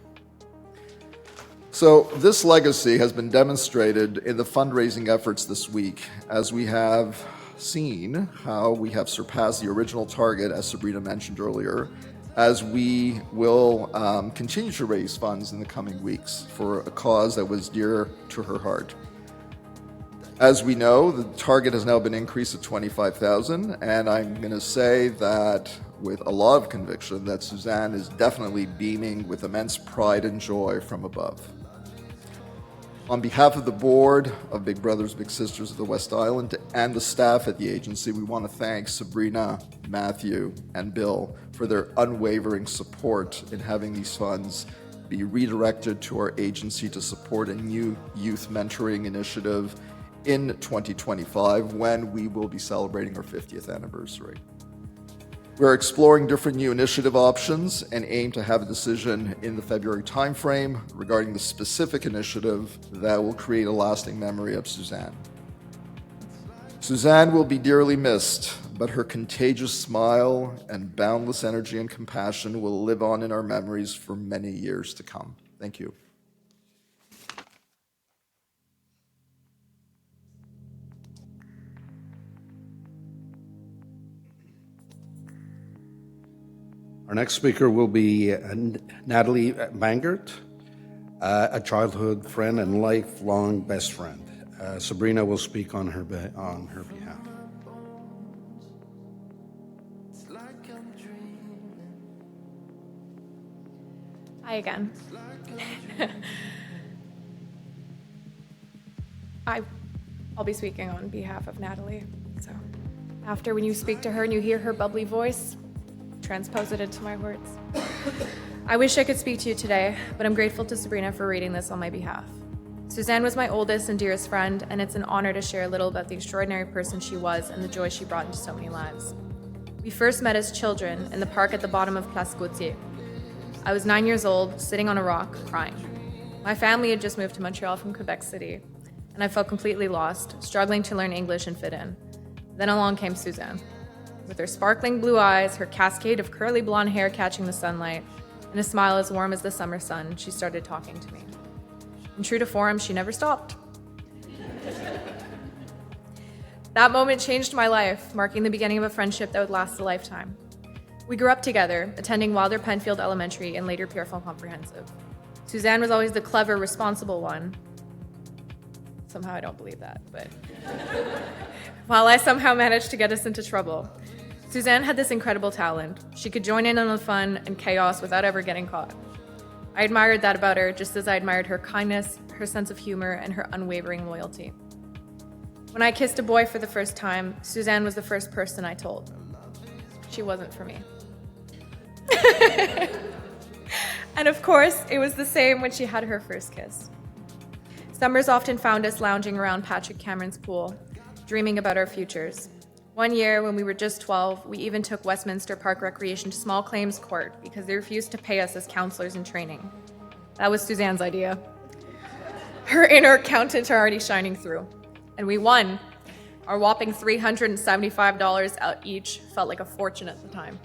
So this legacy has been demonstrated in the fundraising efforts this week, as we have seen how we have surpassed the original target, as Sabrina mentioned earlier, as we will continue to raise funds in the coming weeks for a cause that was dear to her heart. As we know, the target has now been increased to $25,000, and I'm going to say that with a lot of conviction that Suzanne is definitely beaming with immense pride and joy from above. On behalf of the board of Big Brothers Big Sisters of the West Island and the staff at the agency, we want to thank Sabrina, Matthew, and Bill for their unwavering support in having these funds be redirected to our agency to support a new youth mentoring initiative in 2025, when we will be celebrating our 50th anniversary. We're exploring different new initiative options and aim to have a decision in the February timeframe regarding the specific initiative that will create a lasting memory of Suzanne. Suzanne will be dearly missed, but her contagious smile and boundless energy and compassion will live on in our memories for many years to come. Thank you. Our next speaker will be Nathalie Bangert, a childhood friend and lifelong best friend. Sabrina will speak on her behalf. Hi again. I'll be speaking on behalf of Nathalie. So after, when you speak to her and you hear her bubbly voice, transpose it into my words. I wish I could speak to you today, but I'm grateful to Sabrina for reading this on my behalf. Suzanne was my oldest and dearest friend, and it's an honor to share a little about the extraordinary person she was and the joy she brought into so many lives. We first met as children in the park at the bottom of Place Gauthier. I was 9 years old, sitting on a rock, crying. My family had just moved to Montreal from Quebec City, and I felt completely lost, struggling to learn English and fit in. Then along came Suzanne. With her sparkling blue eyes, her cascade of curly blonde hair catching the sunlight, and a smile as warm as the summer sun, she started talking to me. And true to form, she never stopped. That moment changed my life, marking the beginning of a friendship that would last a lifetime. We grew up together, attending Wilder Penfield Elementary and later Pierrefonds Comprehensive. Suzanne was always the clever, responsible one. Somehow I don't believe that, but while I somehow managed to get us into trouble. Suzanne had this incredible talent. She could join in on the fun and chaos without ever getting caught. I admired that about her, just as I admired her kindness, her sense of humor, and her unwavering loyalty. When I kissed a boy for the first time, Suzanne was the first person I told. She wasn't for me. And of course, it was the same when she had her first kiss. Summers often found us lounging around Patrick Cameron's pool, dreaming about our futures. One year, when we were just 12, we even took Westminster Park Recreation to small claims court because they refused to pay us as counselors in training. That was Suzanne's idea. Her inner accountant already shining through. And we won. Our whopping $375 out each felt like a fortune at the time.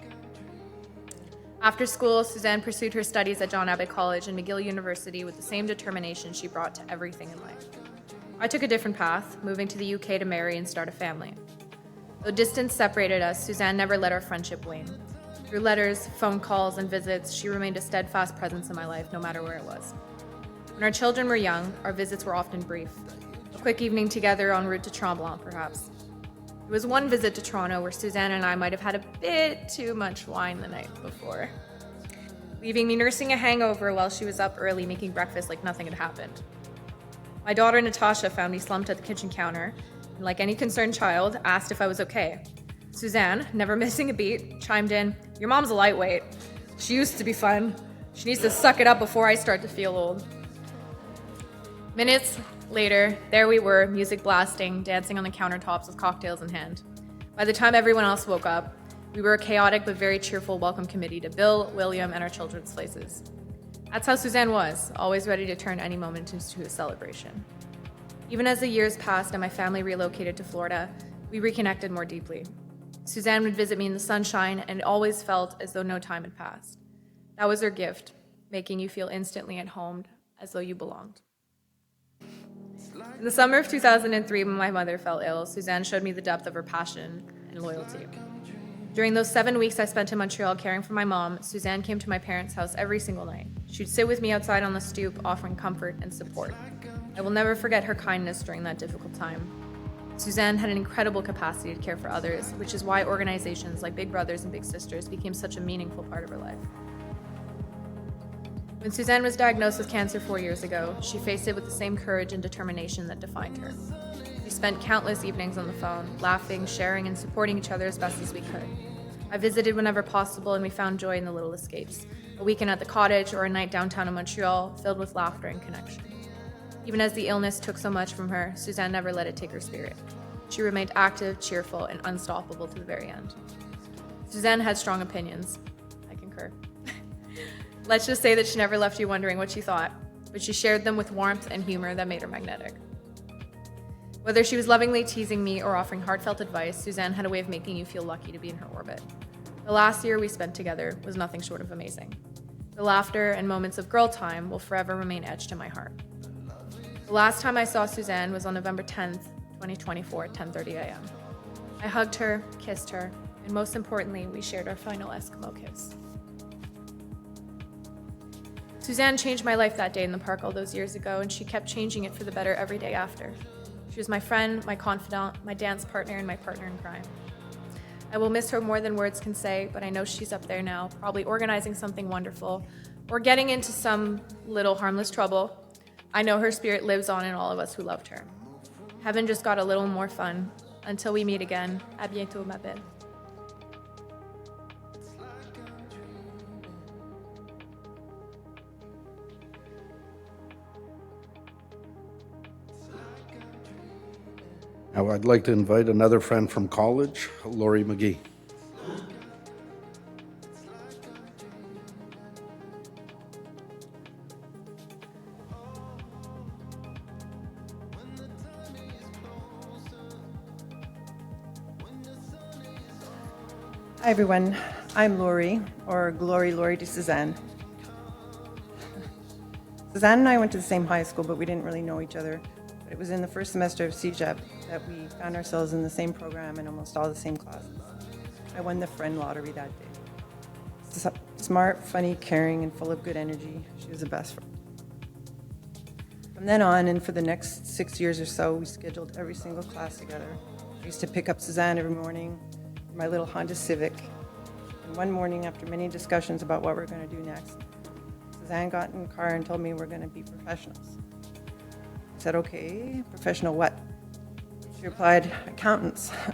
After school, Suzanne pursued her studies at John Abbott College and McGill University with the same determination she brought to everything in life. I took a different path, moving to the UK to marry and start a family. Though distance separated us, Suzanne never let our friendship wane. Through letters, phone calls, and visits, she remained a steadfast presence in my life, no matter where it was. When our children were young, our visits were often brief. A quick evening together en route to Tremblant, perhaps. There was one visit to Toronto where Suzanne and I might have had a bit too much wine the night before, leaving me nursing a hangover while she was up early making breakfast like nothing had happened. My daughter Natasha found me slumped at the kitchen counter, and like any concerned child, asked if I was okay. Suzanne, never missing a beat, chimed in, "Your mom's a lightweight. She used to be fun. She needs to suck it up before I start to feel old." Minutes later, there we were, music blasting, dancing on the countertops with cocktails in hand. By the time everyone else woke up, we were a chaotic but very cheerful welcome committee to Bill, William, and our children's places. That's how Suzanne was, always ready to turn any moment into a celebration. Even as the years passed and my family relocated to Florida, we reconnected more deeply. Suzanne would visit me in the sunshine, and it always felt as though no time had passed. That was her gift, making you feel instantly at home, as though you belonged. In the summer of 2003, when my mother fell ill, Suzanne showed me the depth of her passion and loyalty. During those 7 weeks I spent in Montreal caring for my mom, Suzanne came to my parents' house every single night. She'd sit with me outside on the stoop, offering comfort and support. I will never forget her kindness during that difficult time. Suzanne had an incredible capacity to care for others, which is why organizations like Big Brothers and Big Sisters became such a meaningful part of her life. When Suzanne was diagnosed with cancer 4 years ago, she faced it with the same courage and determination that defined her. We spent countless evenings on the phone, laughing, sharing, and supporting each other as best as we could. I visited whenever possible, and we found joy in the little escapes. A weekend at the cottage or a night downtown in Montreal filled with laughter and connection. Even as the illness took so much from her, Suzanne never let it take her spirit. She remained active, cheerful, and unstoppable to the very end. Suzanne had strong opinions. I concur. Let's just say that she never left you wondering what she thought, but she shared them with warmth and humor that made her magnetic. Whether she was lovingly teasing me or offering heartfelt advice, Suzanne had a way of making you feel lucky to be in her orbit. The last year we spent together was nothing short of amazing. The laughter and moments of girl time will forever remain etched in my heart. The last time I saw Suzanne was on November 10th, 2024 at 10:30 a.m. I hugged her, kissed her, and most importantly, we shared our final Eskimo kiss. Suzanne changed my life that day in the park all those years ago, and she kept changing it for the better every day after. She was my friend, my confidant, my dance partner, and my partner in crime. I will miss her more than words can say, but I know she's up there now, probably organizing something wonderful, or getting into some little harmless trouble. I know her spirit lives on in all of us who loved her. Heaven just got a little more fun. Until we meet again, à bientôt, ma belle. Now I'd like to invite another friend from college, Laurie McGee. Hi everyone, I'm Laurie, or Glory Laurie to Suzanne. Suzanne and I went to the same high school, but we didn't really know each other. But it was in the first semester of CEGEP that we found ourselves in the same program and almost all the same classes. I won the friend lottery that day. Smart, funny, caring, and full of good energy. She was the best friend. From then on, and for the next 6 years or so, we scheduled every single class together. I used to pick up Suzanne every morning in my little Honda Civic. And one morning, after many discussions about what we're going to do next, Suzanne got in the car and told me we're going to be professionals. I said, okay, professional what? She replied, accountants. I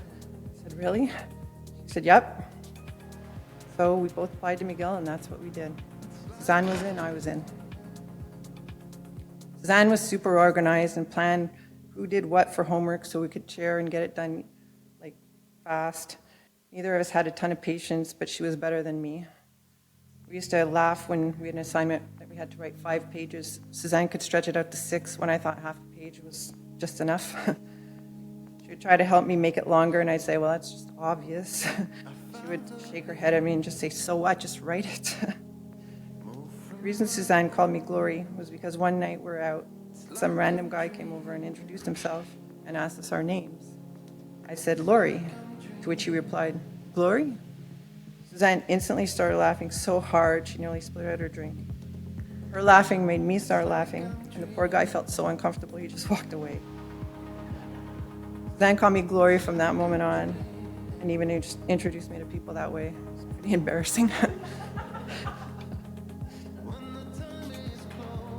said, really? She said, yep. So we both applied to McGill, and that's what we did. Suzanne was in, I was in. Suzanne was super organized and planned who did what for homework so we could share and get it done like fast. Neither of us had a ton of patience, but she was better than me. We used to laugh when we had an assignment that we had to write 5 pages. Suzanne could stretch it out to 6 when I thought half a page was just enough. She would try to help me make it longer, and I'd say, well, that's just obvious. She would shake her head at me and just say, so what, just write it. The reason Suzanne called me Glory was because one night we're out, some random guy came over and introduced himself and asked us our names. I said, Laurie, to which he replied, Glory? Suzanne instantly started laughing so hard she nearly split out her drink. Her laughing made me start laughing, and the poor guy felt so uncomfortable he just walked away. Suzanne called me Glory from that moment on, and even introduced me to people that way. It was pretty embarrassing.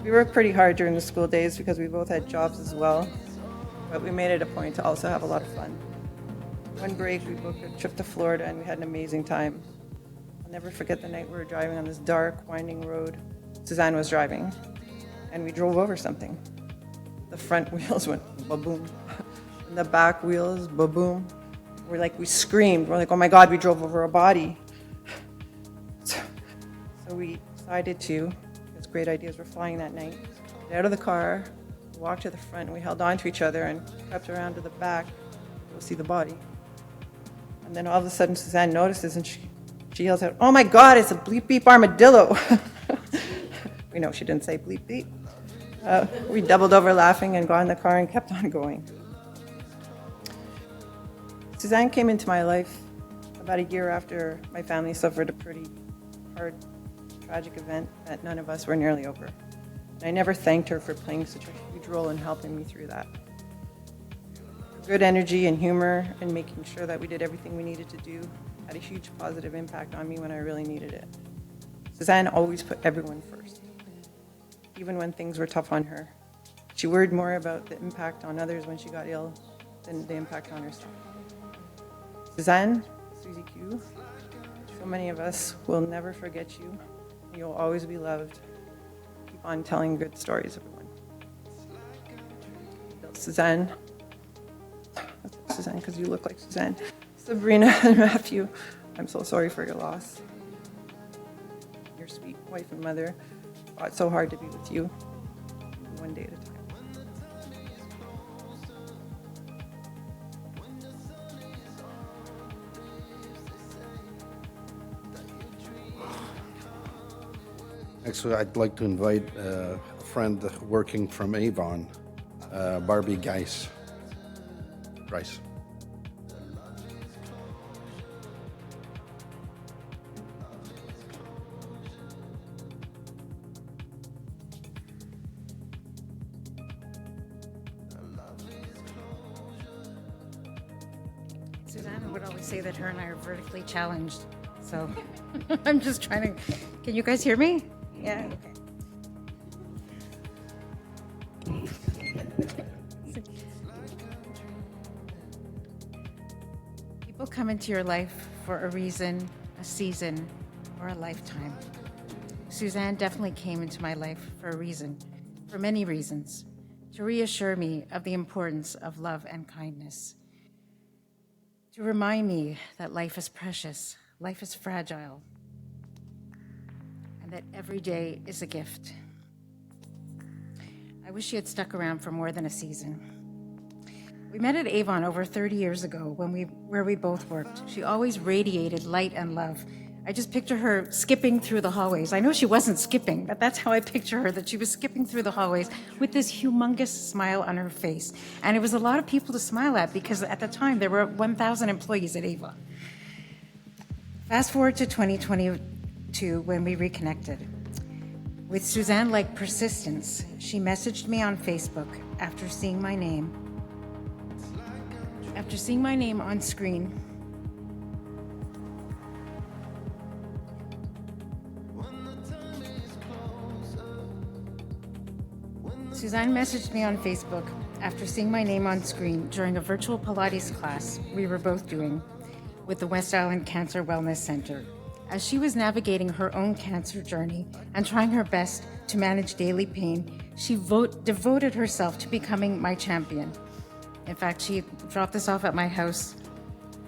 We worked pretty hard during the school days because we both had jobs as well, but we made it a point to also have a lot of fun. One break, we booked a trip to Florida, and we had an amazing time. I'll never forget the night we were driving on this dark, winding road. Suzanne was driving, and we drove over something. The front wheels went ba-boom, and the back wheels, ba-boom. We screamed. We're like, oh my God, we drove over a body. So we decided to, because great ideas were flying that night, get out of the car, walked to the front, and we held on to each other and crept around to the back to go see the body. And then all of a sudden, Suzanne notices, and she yells out, oh my God, it's a bleep beep armadillo. We know she didn't say bleep beep. We doubled over laughing and got in the car and kept on going. Suzanne came into my life about a year after my family suffered a pretty hard, tragic event that none of us were nearly over. And I never thanked her for playing such a huge role in helping me through that. Her good energy and humor and making sure that we did everything we needed to do had a huge positive impact on me when I really needed it. Suzanne always put everyone first, even when things were tough on her. She worried more about the impact on others when she got ill than the impact on herself. Suzanne, Susie Q, so many of us will never forget you. You'll always be loved. Keep on telling good stories, everyone. Suzanne, because you look like Suzanne. Sabrina and Matthew, I'm so sorry for your loss. Your sweet wife and mother fought so hard to be with you, one day at a time. Actually, I'd like to invite a friend working from Avon, Barbie Greiss. Suzanne would always say that her and I are vertically challenged. So I'm just trying to, can you guys hear me? Yeah, okay. People come into your life for a reason, a season, or a lifetime. Suzanne definitely came into my life for a reason, for many reasons, to reassure me of the importance of love and kindness, to remind me that life is precious, life is fragile, and that every day is a gift. I wish she had stuck around for more than a season. We met at Avon over 30 years ago where we both worked. She always radiated light and love. I just picture her skipping through the hallways. I know she wasn't skipping, but that's how I picture her, that she was skipping through the hallways with this humongous smile on her face. And it was a lot of people to smile at because at the time there were 1,000 employees at Avon. Fast forward to 2022 when we reconnected. With Suzanne-like persistence, she messaged me on Facebook after seeing my name on screen. Suzanne messaged me on Facebook after seeing my name on screen during a virtual Pilates class we were both doing with the West Island Cancer Wellness Center. As she was navigating her own cancer journey and trying her best to manage daily pain, she devoted herself to becoming my champion. In fact, she dropped this off at my house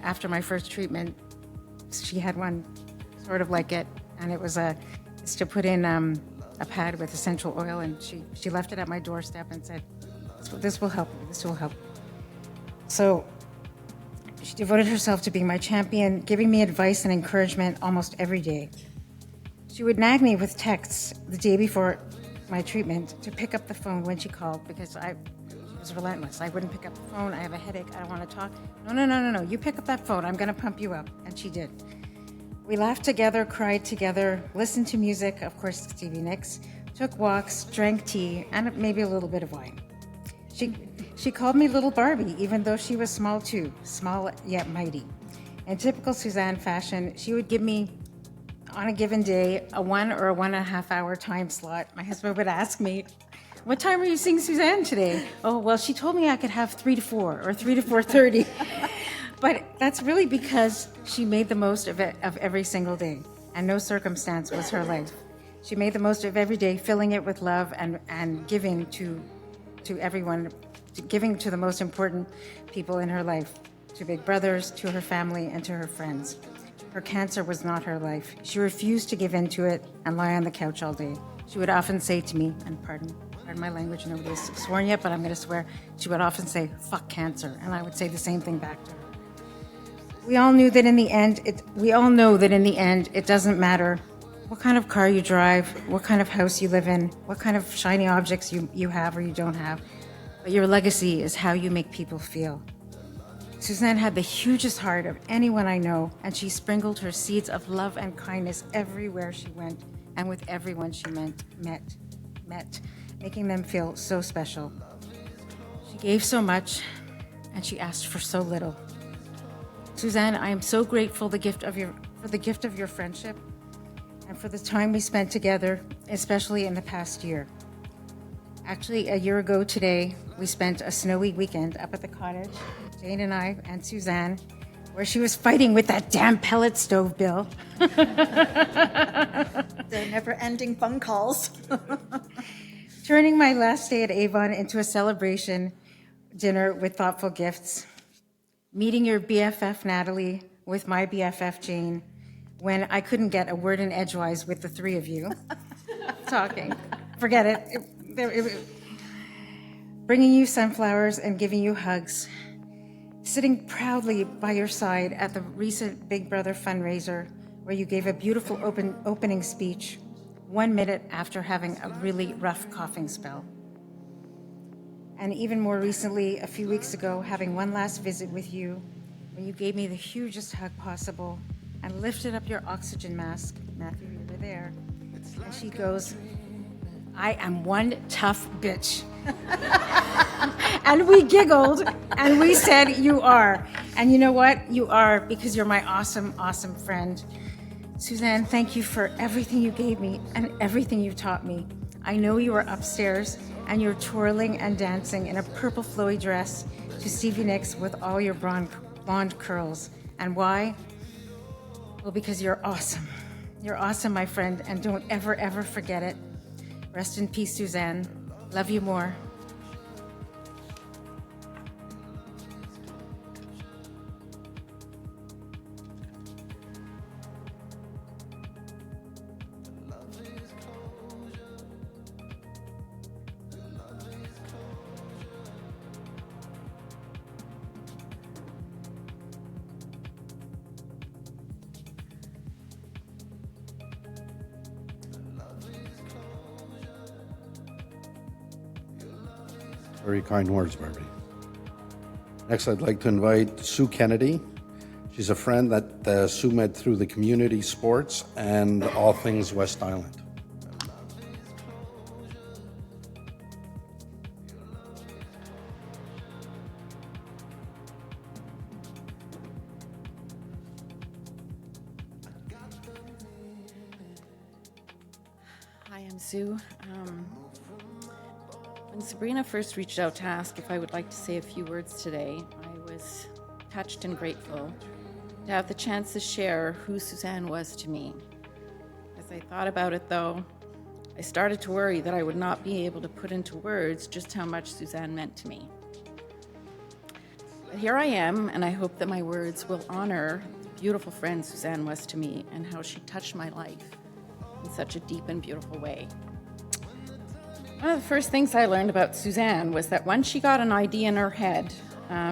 after my first treatment, she had one sort of like it, and it was it's to put in a pad with essential oil, and she left it at my doorstep and said, this will help you, this will help. So she devoted herself to being my champion, giving me advice and encouragement almost every day. She would nag me with texts the day before my treatment to pick up the phone when she called, because she was relentless. I wouldn't pick up the phone. I have a headache. I don't want to talk. No. You pick up that phone. I'm going to pump you up. And she did. We laughed together, cried together, listened to music, of course, Stevie Nicks, took walks, drank tea, and maybe a little bit of wine. She called me Little Barbie, even though she was small too, small yet mighty. In typical Suzanne fashion, she would give me, on a given day, a 1 or a 1.5 hour time slot. My husband would ask me, what time are you seeing Suzanne today? Oh, well, she told me I could have 3 to 4 or 3 to 4:30. But that's really because she made the most of it, of every single day, and no circumstance was her life. She made the most of every day, filling it with love and giving to everyone, giving to the most important people in her life, to big brothers, to her family, and to her friends. Her cancer was not her life. She refused to give in to it and lie on the couch all day. She would often say to me, and pardon my language, nobody's sworn yet, but I'm going to swear, she would often say, fuck cancer, and I would say the same thing back to her. We all know that in the end, it doesn't matter what kind of car you drive, what kind of house you live in, what kind of shiny objects you have or you don't have, but your legacy is how you make people feel. Suzanne had the hugest heart of anyone I know, and she sprinkled her seeds of love and kindness everywhere she went and with everyone she met, making them feel so special. She gave so much, and she asked for so little. Suzanne, I am so grateful for the gift of your friendship and for the time we spent together, especially in the past year. Actually, a year ago today, we spent a snowy weekend up at the cottage, Jane and I and Suzanne, where she was fighting with that damn pellet stove bill. The never-ending phone calls. Turning my last day at Avon into a celebration dinner with thoughtful gifts. Meeting your BFF, Nathalie, with my BFF, Jane, when I couldn't get a word in edgewise with the three of you talking. Forget it. Bringing you sunflowers and giving you hugs. Sitting proudly by your side at the recent Big Brother fundraiser, where you gave a beautiful opening speech 1 minute after having a really rough coughing spell. And even more recently, a few weeks ago, having one last visit with you, when you gave me the hugest hug possible and lifted up your oxygen mask. Matthew, you were there. And she goes, I am one tough bitch. And we giggled and we said, you are. And you know what? You are, because you're my awesome, awesome friend. Suzanne, thank you for everything you gave me and everything you taught me. I know you were upstairs and you're twirling and dancing in a purple flowy dress to Stevie Nicks with all your blonde curls. And why? Well, because you're awesome. You're awesome, my friend, and don't ever, ever forget it. Rest in peace, Suzanne. Love you more. Very kind words, Barbie. Next, I'd like to invite Sue Kennedy. She's a friend that Sue met through the community sports and all things West Island. Hi, I'm Sue. When Sabrina first reached out to ask if I would like to say a few words today, I was touched and grateful to have the chance to share who Suzanne was to me. As I thought about it, though, I started to worry that I would not be able to put into words just how much Suzanne meant to me. But here I am, and I hope that my words will honor the beautiful friend Suzanne was to me and how she touched my life in such a deep and beautiful way. One of the first things I learned about Suzanne was that once she got an idea in her head,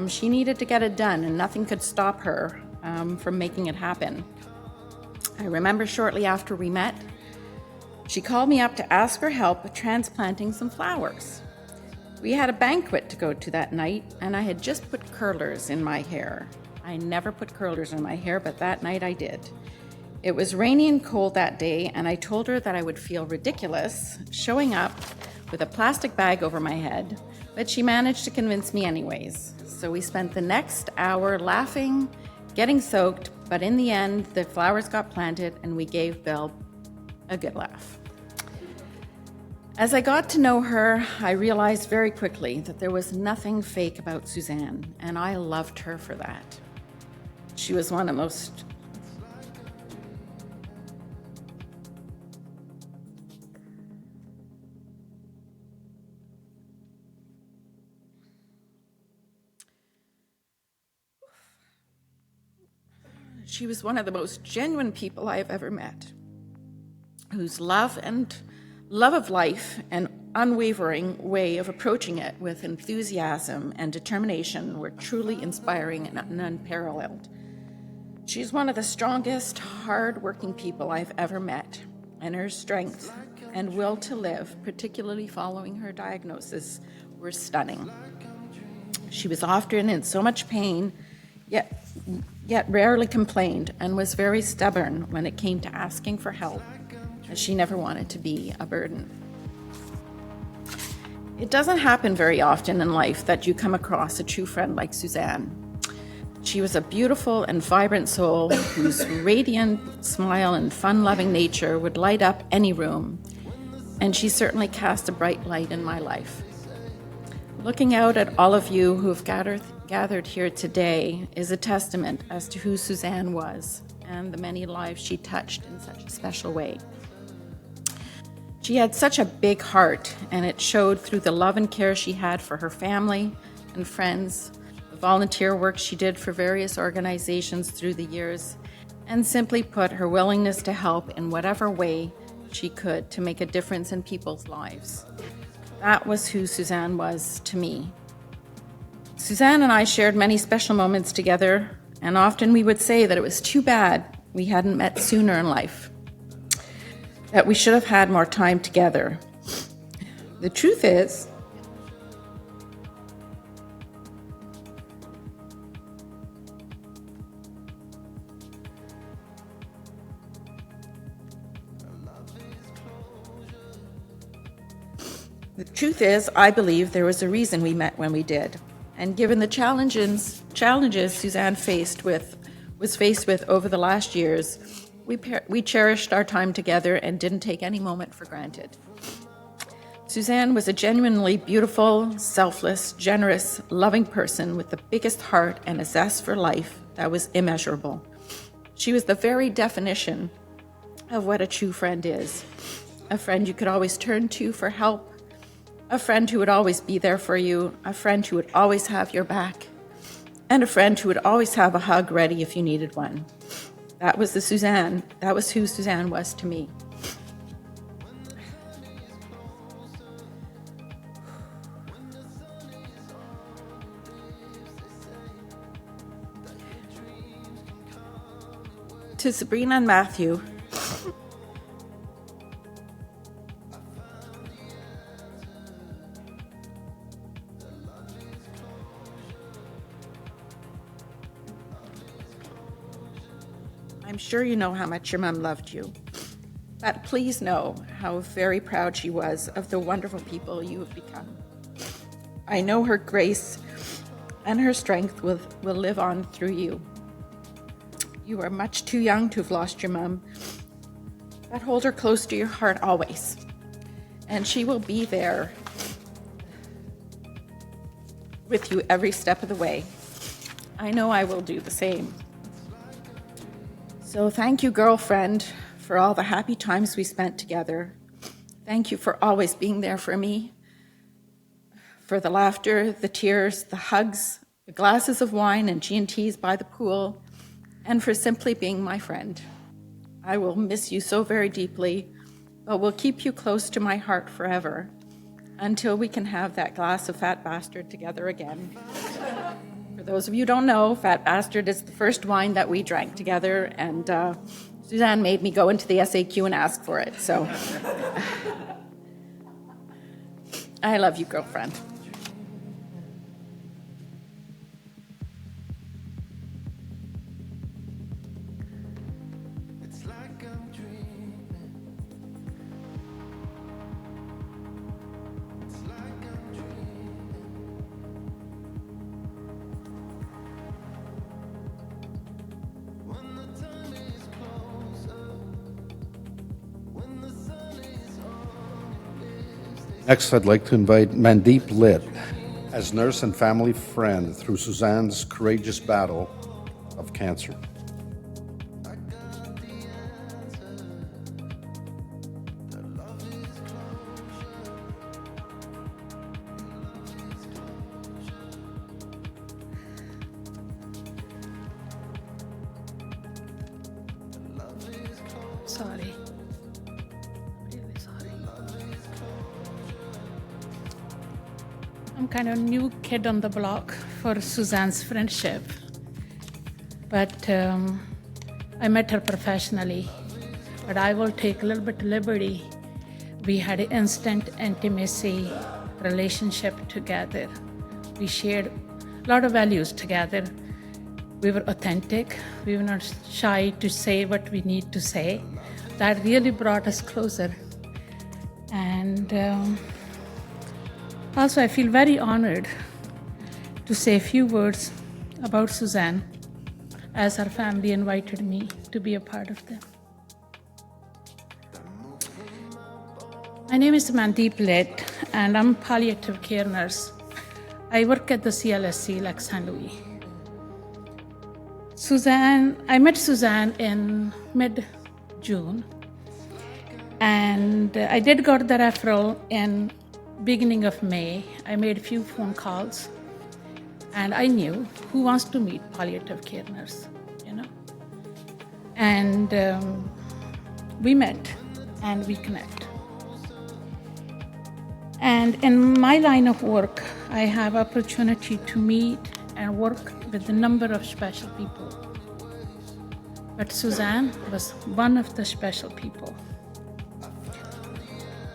she needed to get it done, and nothing could stop her from making it happen. I remember shortly after we met, she called me up to ask for help with transplanting some flowers. We had a banquet to go to that night, and I had just put curlers in my hair. I never put curlers in my hair, but that night I did. It was rainy and cold that day, and I told her that I would feel ridiculous showing up with a plastic bag over my head, but she managed to convince me anyways. So we spent the next hour laughing, getting soaked, but in the end, the flowers got planted, and we gave Belle a good laugh. As I got to know her, I realized very quickly that there was nothing fake about Suzanne, and I loved her for that. She was one of the most genuine people I have ever met, whose love of life and unwavering way of approaching it with enthusiasm and determination were truly inspiring and unparalleled. She's one of the strongest, hard-working people I've ever met, and her strength and will to live, particularly following her diagnosis, were stunning. She was often in so much pain, yet rarely complained, and was very stubborn when it came to asking for help, as she never wanted to be a burden. It doesn't happen very often in life that you come across a true friend like Suzanne. She was a beautiful and vibrant soul whose radiant smile and fun-loving nature would light up any room, and she certainly cast a bright light in my life. Looking out at all of you who have gathered here today is a testament as to who Suzanne was and the many lives she touched in such a special way. She had such a big heart, and it showed through the love and care she had for her family and friends, the volunteer work she did for various organizations through the years, and simply put, her willingness to help in whatever way she could to make a difference in people's lives. That was who Suzanne was to me. Suzanne and I shared many special moments together, and often we would say that it was too bad we hadn't met sooner in life, that we should have had more time together. The truth is, I believe there was a reason we met when we did. And given the challenges Suzanne was faced with over the last years, we cherished our time together and didn't take any moment for granted. Suzanne was a genuinely beautiful, selfless, generous, loving person with the biggest heart and a zest for life that was immeasurable. She was the very definition of what a true friend is. A friend you could always turn to for help, a friend who would always be there for you, a friend who would always have your back, and a friend who would always have a hug ready if you needed one. That was who Suzanne was to me. To Sabrina and Matthew, I'm sure you know how much your mom loved you, but please know how very proud she was of the wonderful people you have become. I know her grace and her strength will live on through you. You are much too young to have lost your mom, but hold her close to your heart always, and she will be there with you every step of the way. I know I will do the same. So thank you, girlfriend, for all the happy times we spent together. Thank you for always being there for me, for the laughter, the tears, the hugs. the glasses of wine and G&Ts by the pool, and for simply being my friend. I will miss you so very deeply, but will keep you close to my heart forever until we can have that glass of Fat Bastard together again. For those of you who don't know, Fat Bastard is the first wine that we drank together, and Suzanne made me go into the SAQ and ask for it, so. I love you, girlfriend. It's like I'm dreaming. It's like I'm dreaming. When the time is closer, when the sun is on your lips. Next, I'd like to invite Mandeep Litt as nurse and family friend through Suzanne's courageous battle of cancer. Sorry. Really sorry. I'm kind of a new kid on the block for Suzanne's friendship, but I met her professionally, but I will take a little bit of liberty. We had an instant intimacy relationship together. We shared a lot of values together. We were authentic. We were not shy to say what we need to say. That really brought us closer. And also, I feel very honored to say a few words about Suzanne, as her family invited me to be a part of them. My name is Mandeep Litt, and I'm a palliative care nurse. I work at the CLSC, Lac Saint Louis. I met Suzanne in mid-June, and I did got the referral in beginning of May. I made a few phone calls, and I knew who wants to meet palliative care nurse, you know. And we met, and we connect. And in my line of work, I have opportunity to meet and work with a number of special people. But Suzanne was one of the special people.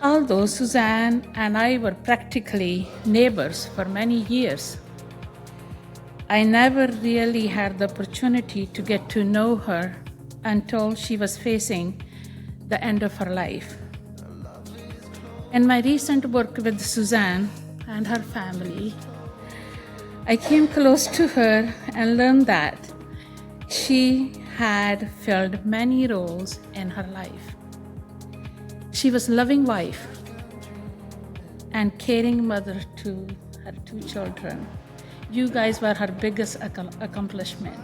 Although Suzanne and I were practically neighbors for many years, I never really had the opportunity to get to know her until she was facing the end of her life. In my recent work with Suzanne and her family, I came close to her and learned that she had filled many roles in her life. She was a loving wife and caring mother to her 2 children. You guys were her biggest accomplishment.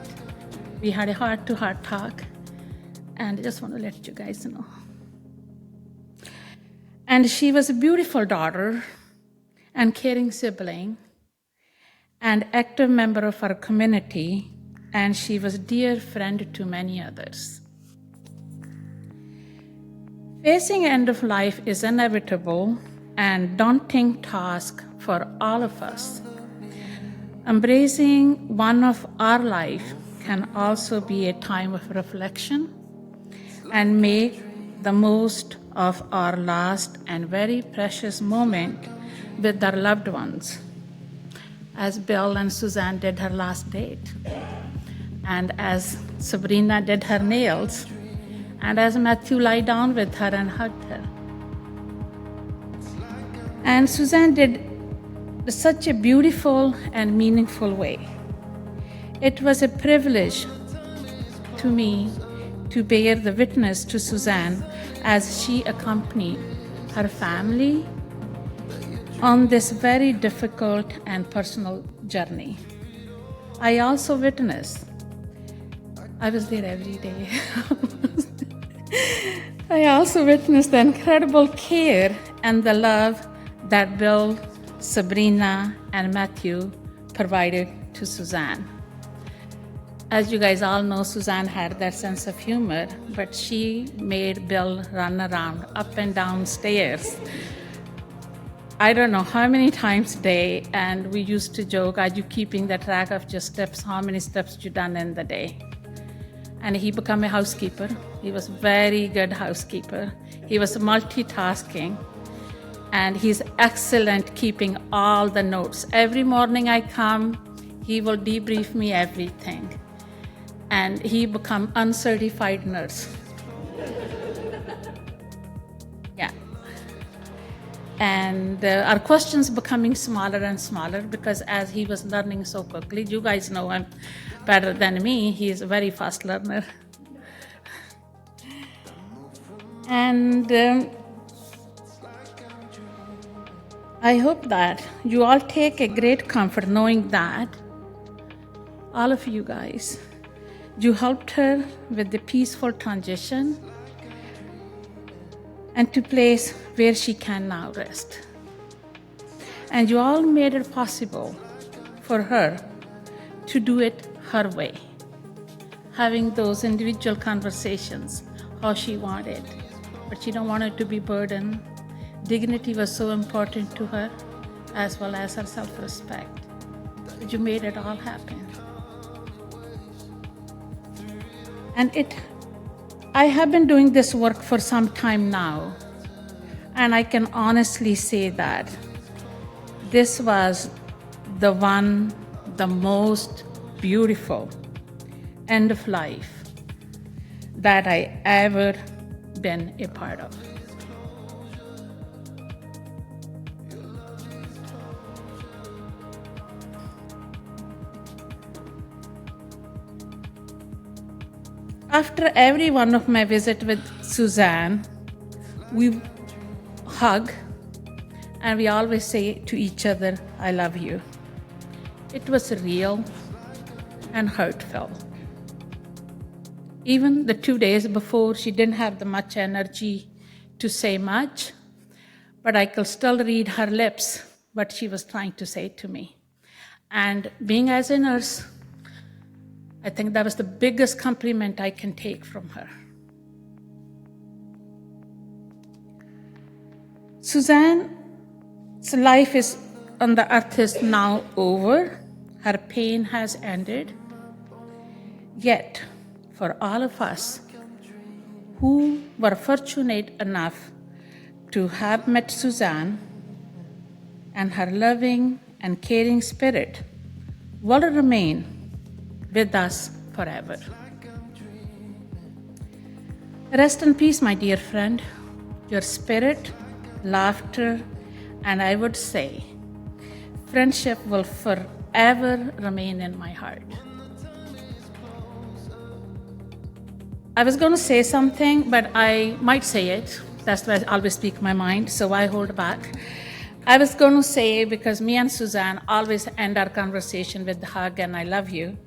We had a heart-to-heart talk, and I just want to let you guys know. And she was a beautiful daughter and caring sibling and active member of our community, and she was a dear friend to many others. Facing end of life is inevitable and daunting task for all of us. Embracing one of our life can also be a time of reflection and make the most of our last and very precious moment with our loved ones, as Bill and Suzanne did her last date, and as Sabrina did her nails, and as Matthew lied down with her and hugged her. And Suzanne did such a beautiful and meaningful way. It was a privilege to me to bear the witness to Suzanne as she accompanied her family on this very difficult and personal journey. I also witnessed, I was there every day. I also witnessed the incredible care and the love that Bill, Sabrina, and Matthew provided to to Suzanne. As you guys all know, Suzanne had that sense of humor, but she made Bill run around up and down stairs. I don't know how many times a day, and we used to joke, are you keeping the track of your steps, how many steps you done in the day? And he became a housekeeper. He was very good housekeeper. He was multitasking, and he's excellent keeping all the notes. Every morning I come, he will debrief me everything. And he become uncertified nurse. Yeah. And our questions becoming smaller and smaller because as he was learning so quickly, you guys know him better than me, he is a very fast learner. And I hope that you all take a great comfort knowing that all of you guys, you helped her with the peaceful transition and to place where she can now rest. And you all made it possible for her to do it her way, having those individual conversations, how she wanted, but she don't want it to be burdened. Dignity was so important to her, as well as her self-respect. But you made it all happen. And I have been doing this work for some time now, and I can honestly say that this was the most beautiful end of life that I ever been a part of. After every one of my visits with Suzanne, we hug and we always say to each other, I love you. It was real and heartfelt. Even the 2 days before, she didn't have the much energy to say much, but I could still read her lips, what she was trying to say to me. And being as a nurse, I think that was the biggest compliment I can take from her. Suzanne's life on the earth is now over. Her pain has ended. Yet, for all of us who were fortunate enough to have met Suzanne, and her loving and caring spirit will remain with us forever. Rest in peace, my dear friend. Your spirit, laughter, and I would say, friendship will forever remain in my heart. I was going to say something, but I might say it. That's why I always speak my mind, so I hold back. I was going to say, because me and Suzanne always end our conversation with the hug and I love you.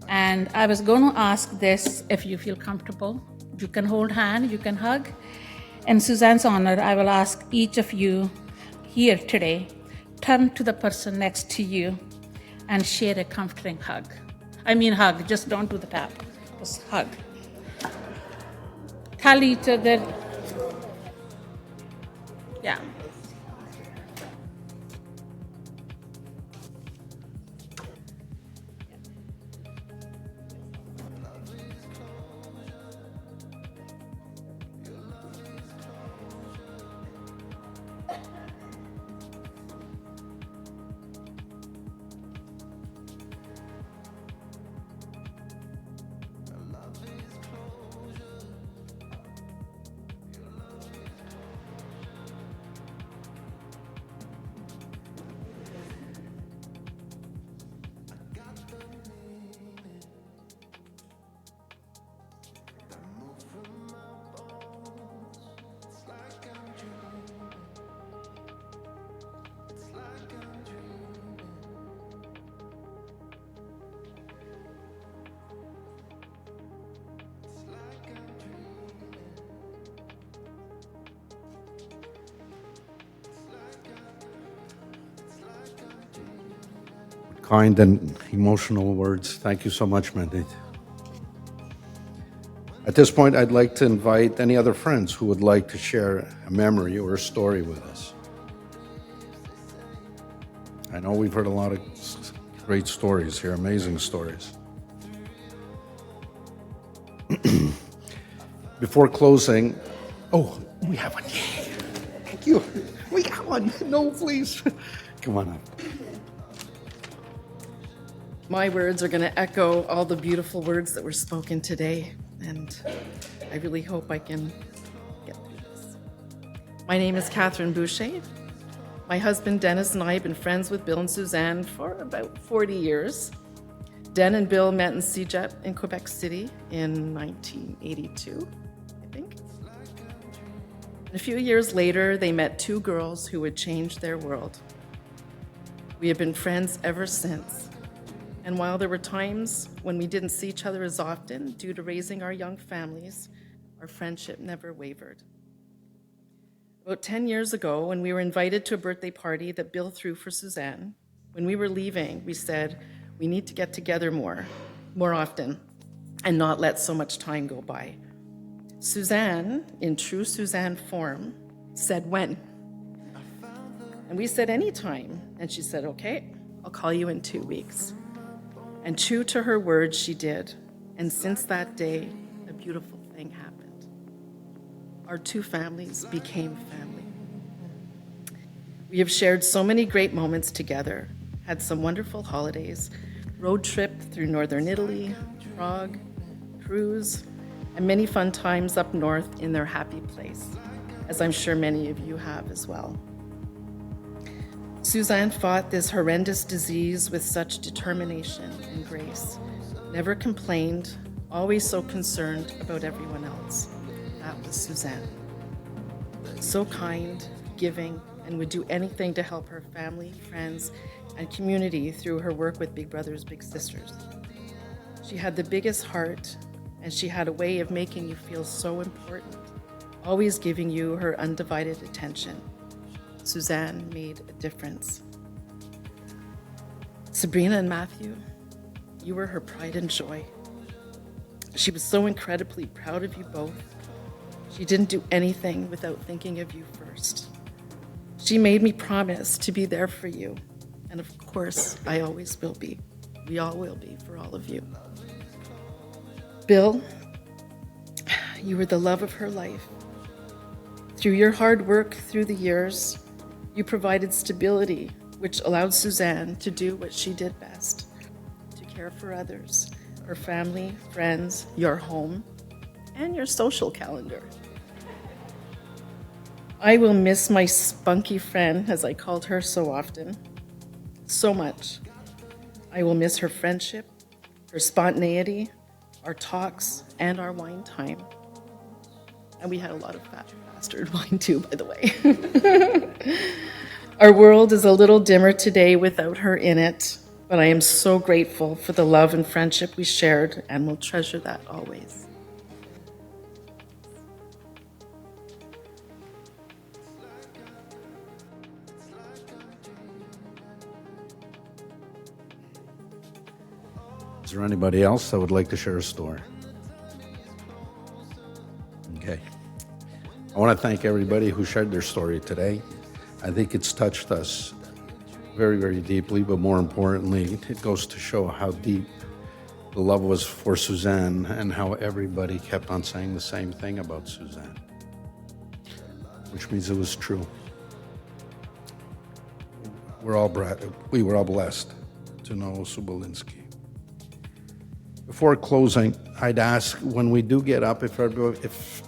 And I was going to ask this, if you feel comfortable. You can hold hand, you can hug. In Suzanne's honor, I will ask each of you here today, turn to the person next to you and share a comforting hug. I mean hug, just don't do the tap, just hug. Tell each other, yeah. kind and emotional words. Thank you so much, Mandeep. At this point, I'd like to invite any other friends who would like to share a memory or a story with us. I know we've heard a lot of great stories here, amazing stories. Before closing, oh, we have one. Yay. Thank you. We got one. No, please. Come on up. My words are going to echo all the beautiful words that were spoken today, and I really hope I can get through this. My name is Catherine Boucher. My husband Dennis and I have been friends with Bill and Suzanne for about 40 years. Den and Bill met in CEGEP in Quebec City in 1982, I think. And a few years later, they met two girls who would change their world. We have been friends ever since. And while there were times when we didn't see each other as often due to raising our young families, our friendship never wavered. About 10 years ago, when we were invited to a birthday party that Bill threw for Suzanne, when we were leaving, we said, we need to get together more often, and not let so much time go by. Suzanne, in true Suzanne form, said when. And we said anytime. And she said, okay, I'll call you in 2 weeks. And true to her word, she did. And since that day, a beautiful thing happened. Our two families became family. We have shared so many great moments together, had some wonderful holidays, road trip through northern Italy, Prague, cruise, and many fun times up north in their happy place, as I'm sure many of you have as well. Suzanne fought this horrendous disease with such determination and grace, never complained, always so concerned about everyone else. That was Suzanne. So kind, giving, and would do anything to help her family, friends, and community through her work with Big Brothers Big Sisters. She had the biggest heart, and she had a way of making you feel so important, always giving you her undivided attention. Suzanne made a difference. Sabrina and Matthew, you were her pride and joy. She was so incredibly proud of you both. She didn't do anything without thinking of you first. She made me promise to be there for you. And of course, I always will be. We all will be for all of you. Bill, you were the love of her life. Through your hard work through the years, you provided stability, which allowed Suzanne to do what she did best, to care for others, her family, friends, your home, and your social calendar. I will miss my spunky friend, as I called her so often, so much. I will miss her friendship, her spontaneity, our talks, and our wine time. And we had a lot of fat bastard wine too, by the way. Our world is a little dimmer today without her in it, but I am so grateful for the love and friendship we shared and will treasure that always. Is there anybody else that would like to share a story? Okay. I want to thank everybody who shared their story today. I think it's touched us very, very deeply, but more importantly, it goes to show how deep the love was for Suzanne and how everybody kept on saying the same thing about Suzanne, which means it was true. We were all blessed to know Subolinski. Before closing, I'd ask when we do get up if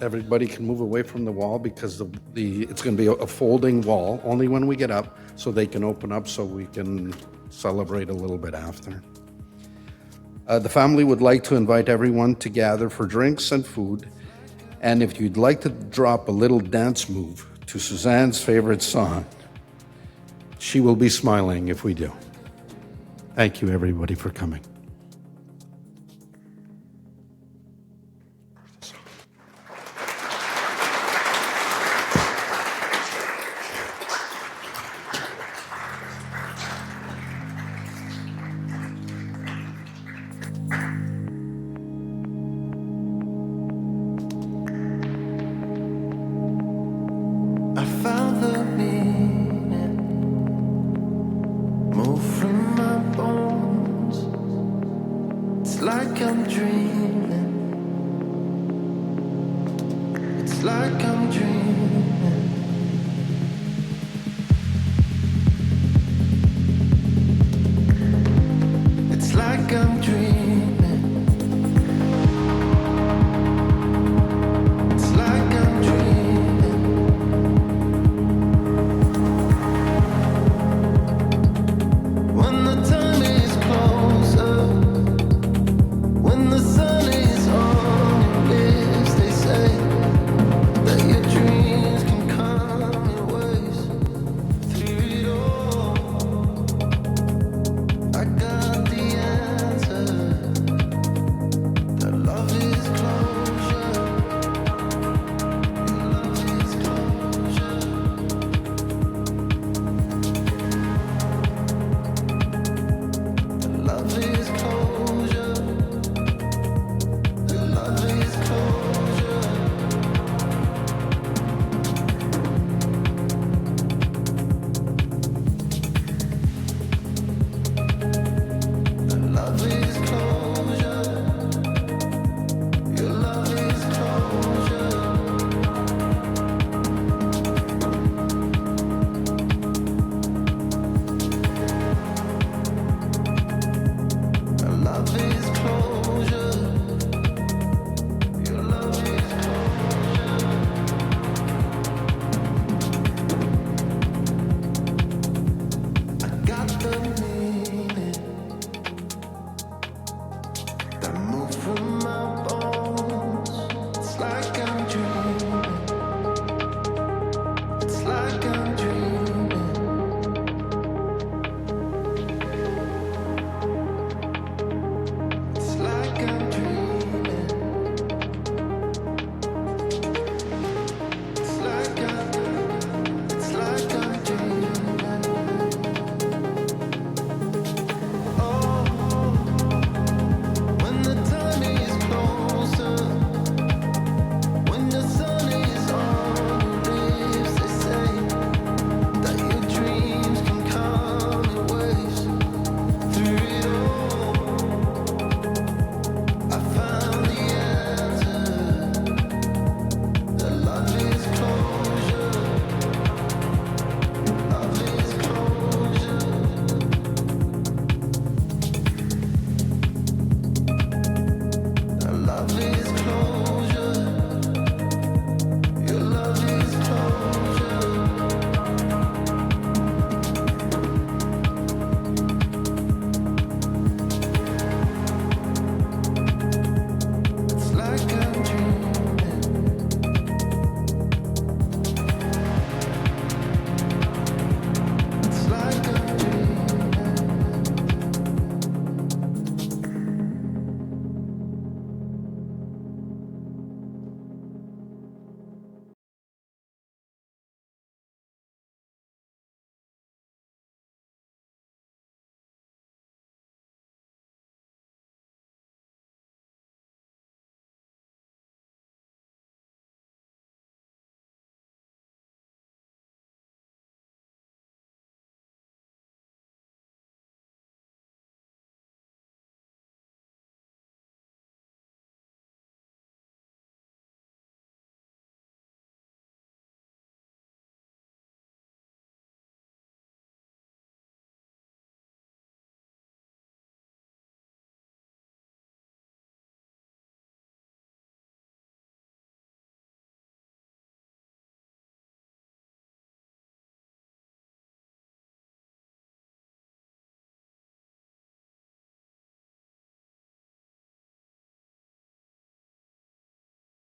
everybody can move away from the wall, because it's going to be a folding wall only when we get up, so they can open up so we can celebrate a little bit after. The family would like to invite everyone to gather for drinks and food, and if you'd like to drop a little dance move to Suzanne's favorite song, she will be smiling if we do. Thank you, everybody, for coming. like I'm dreaming.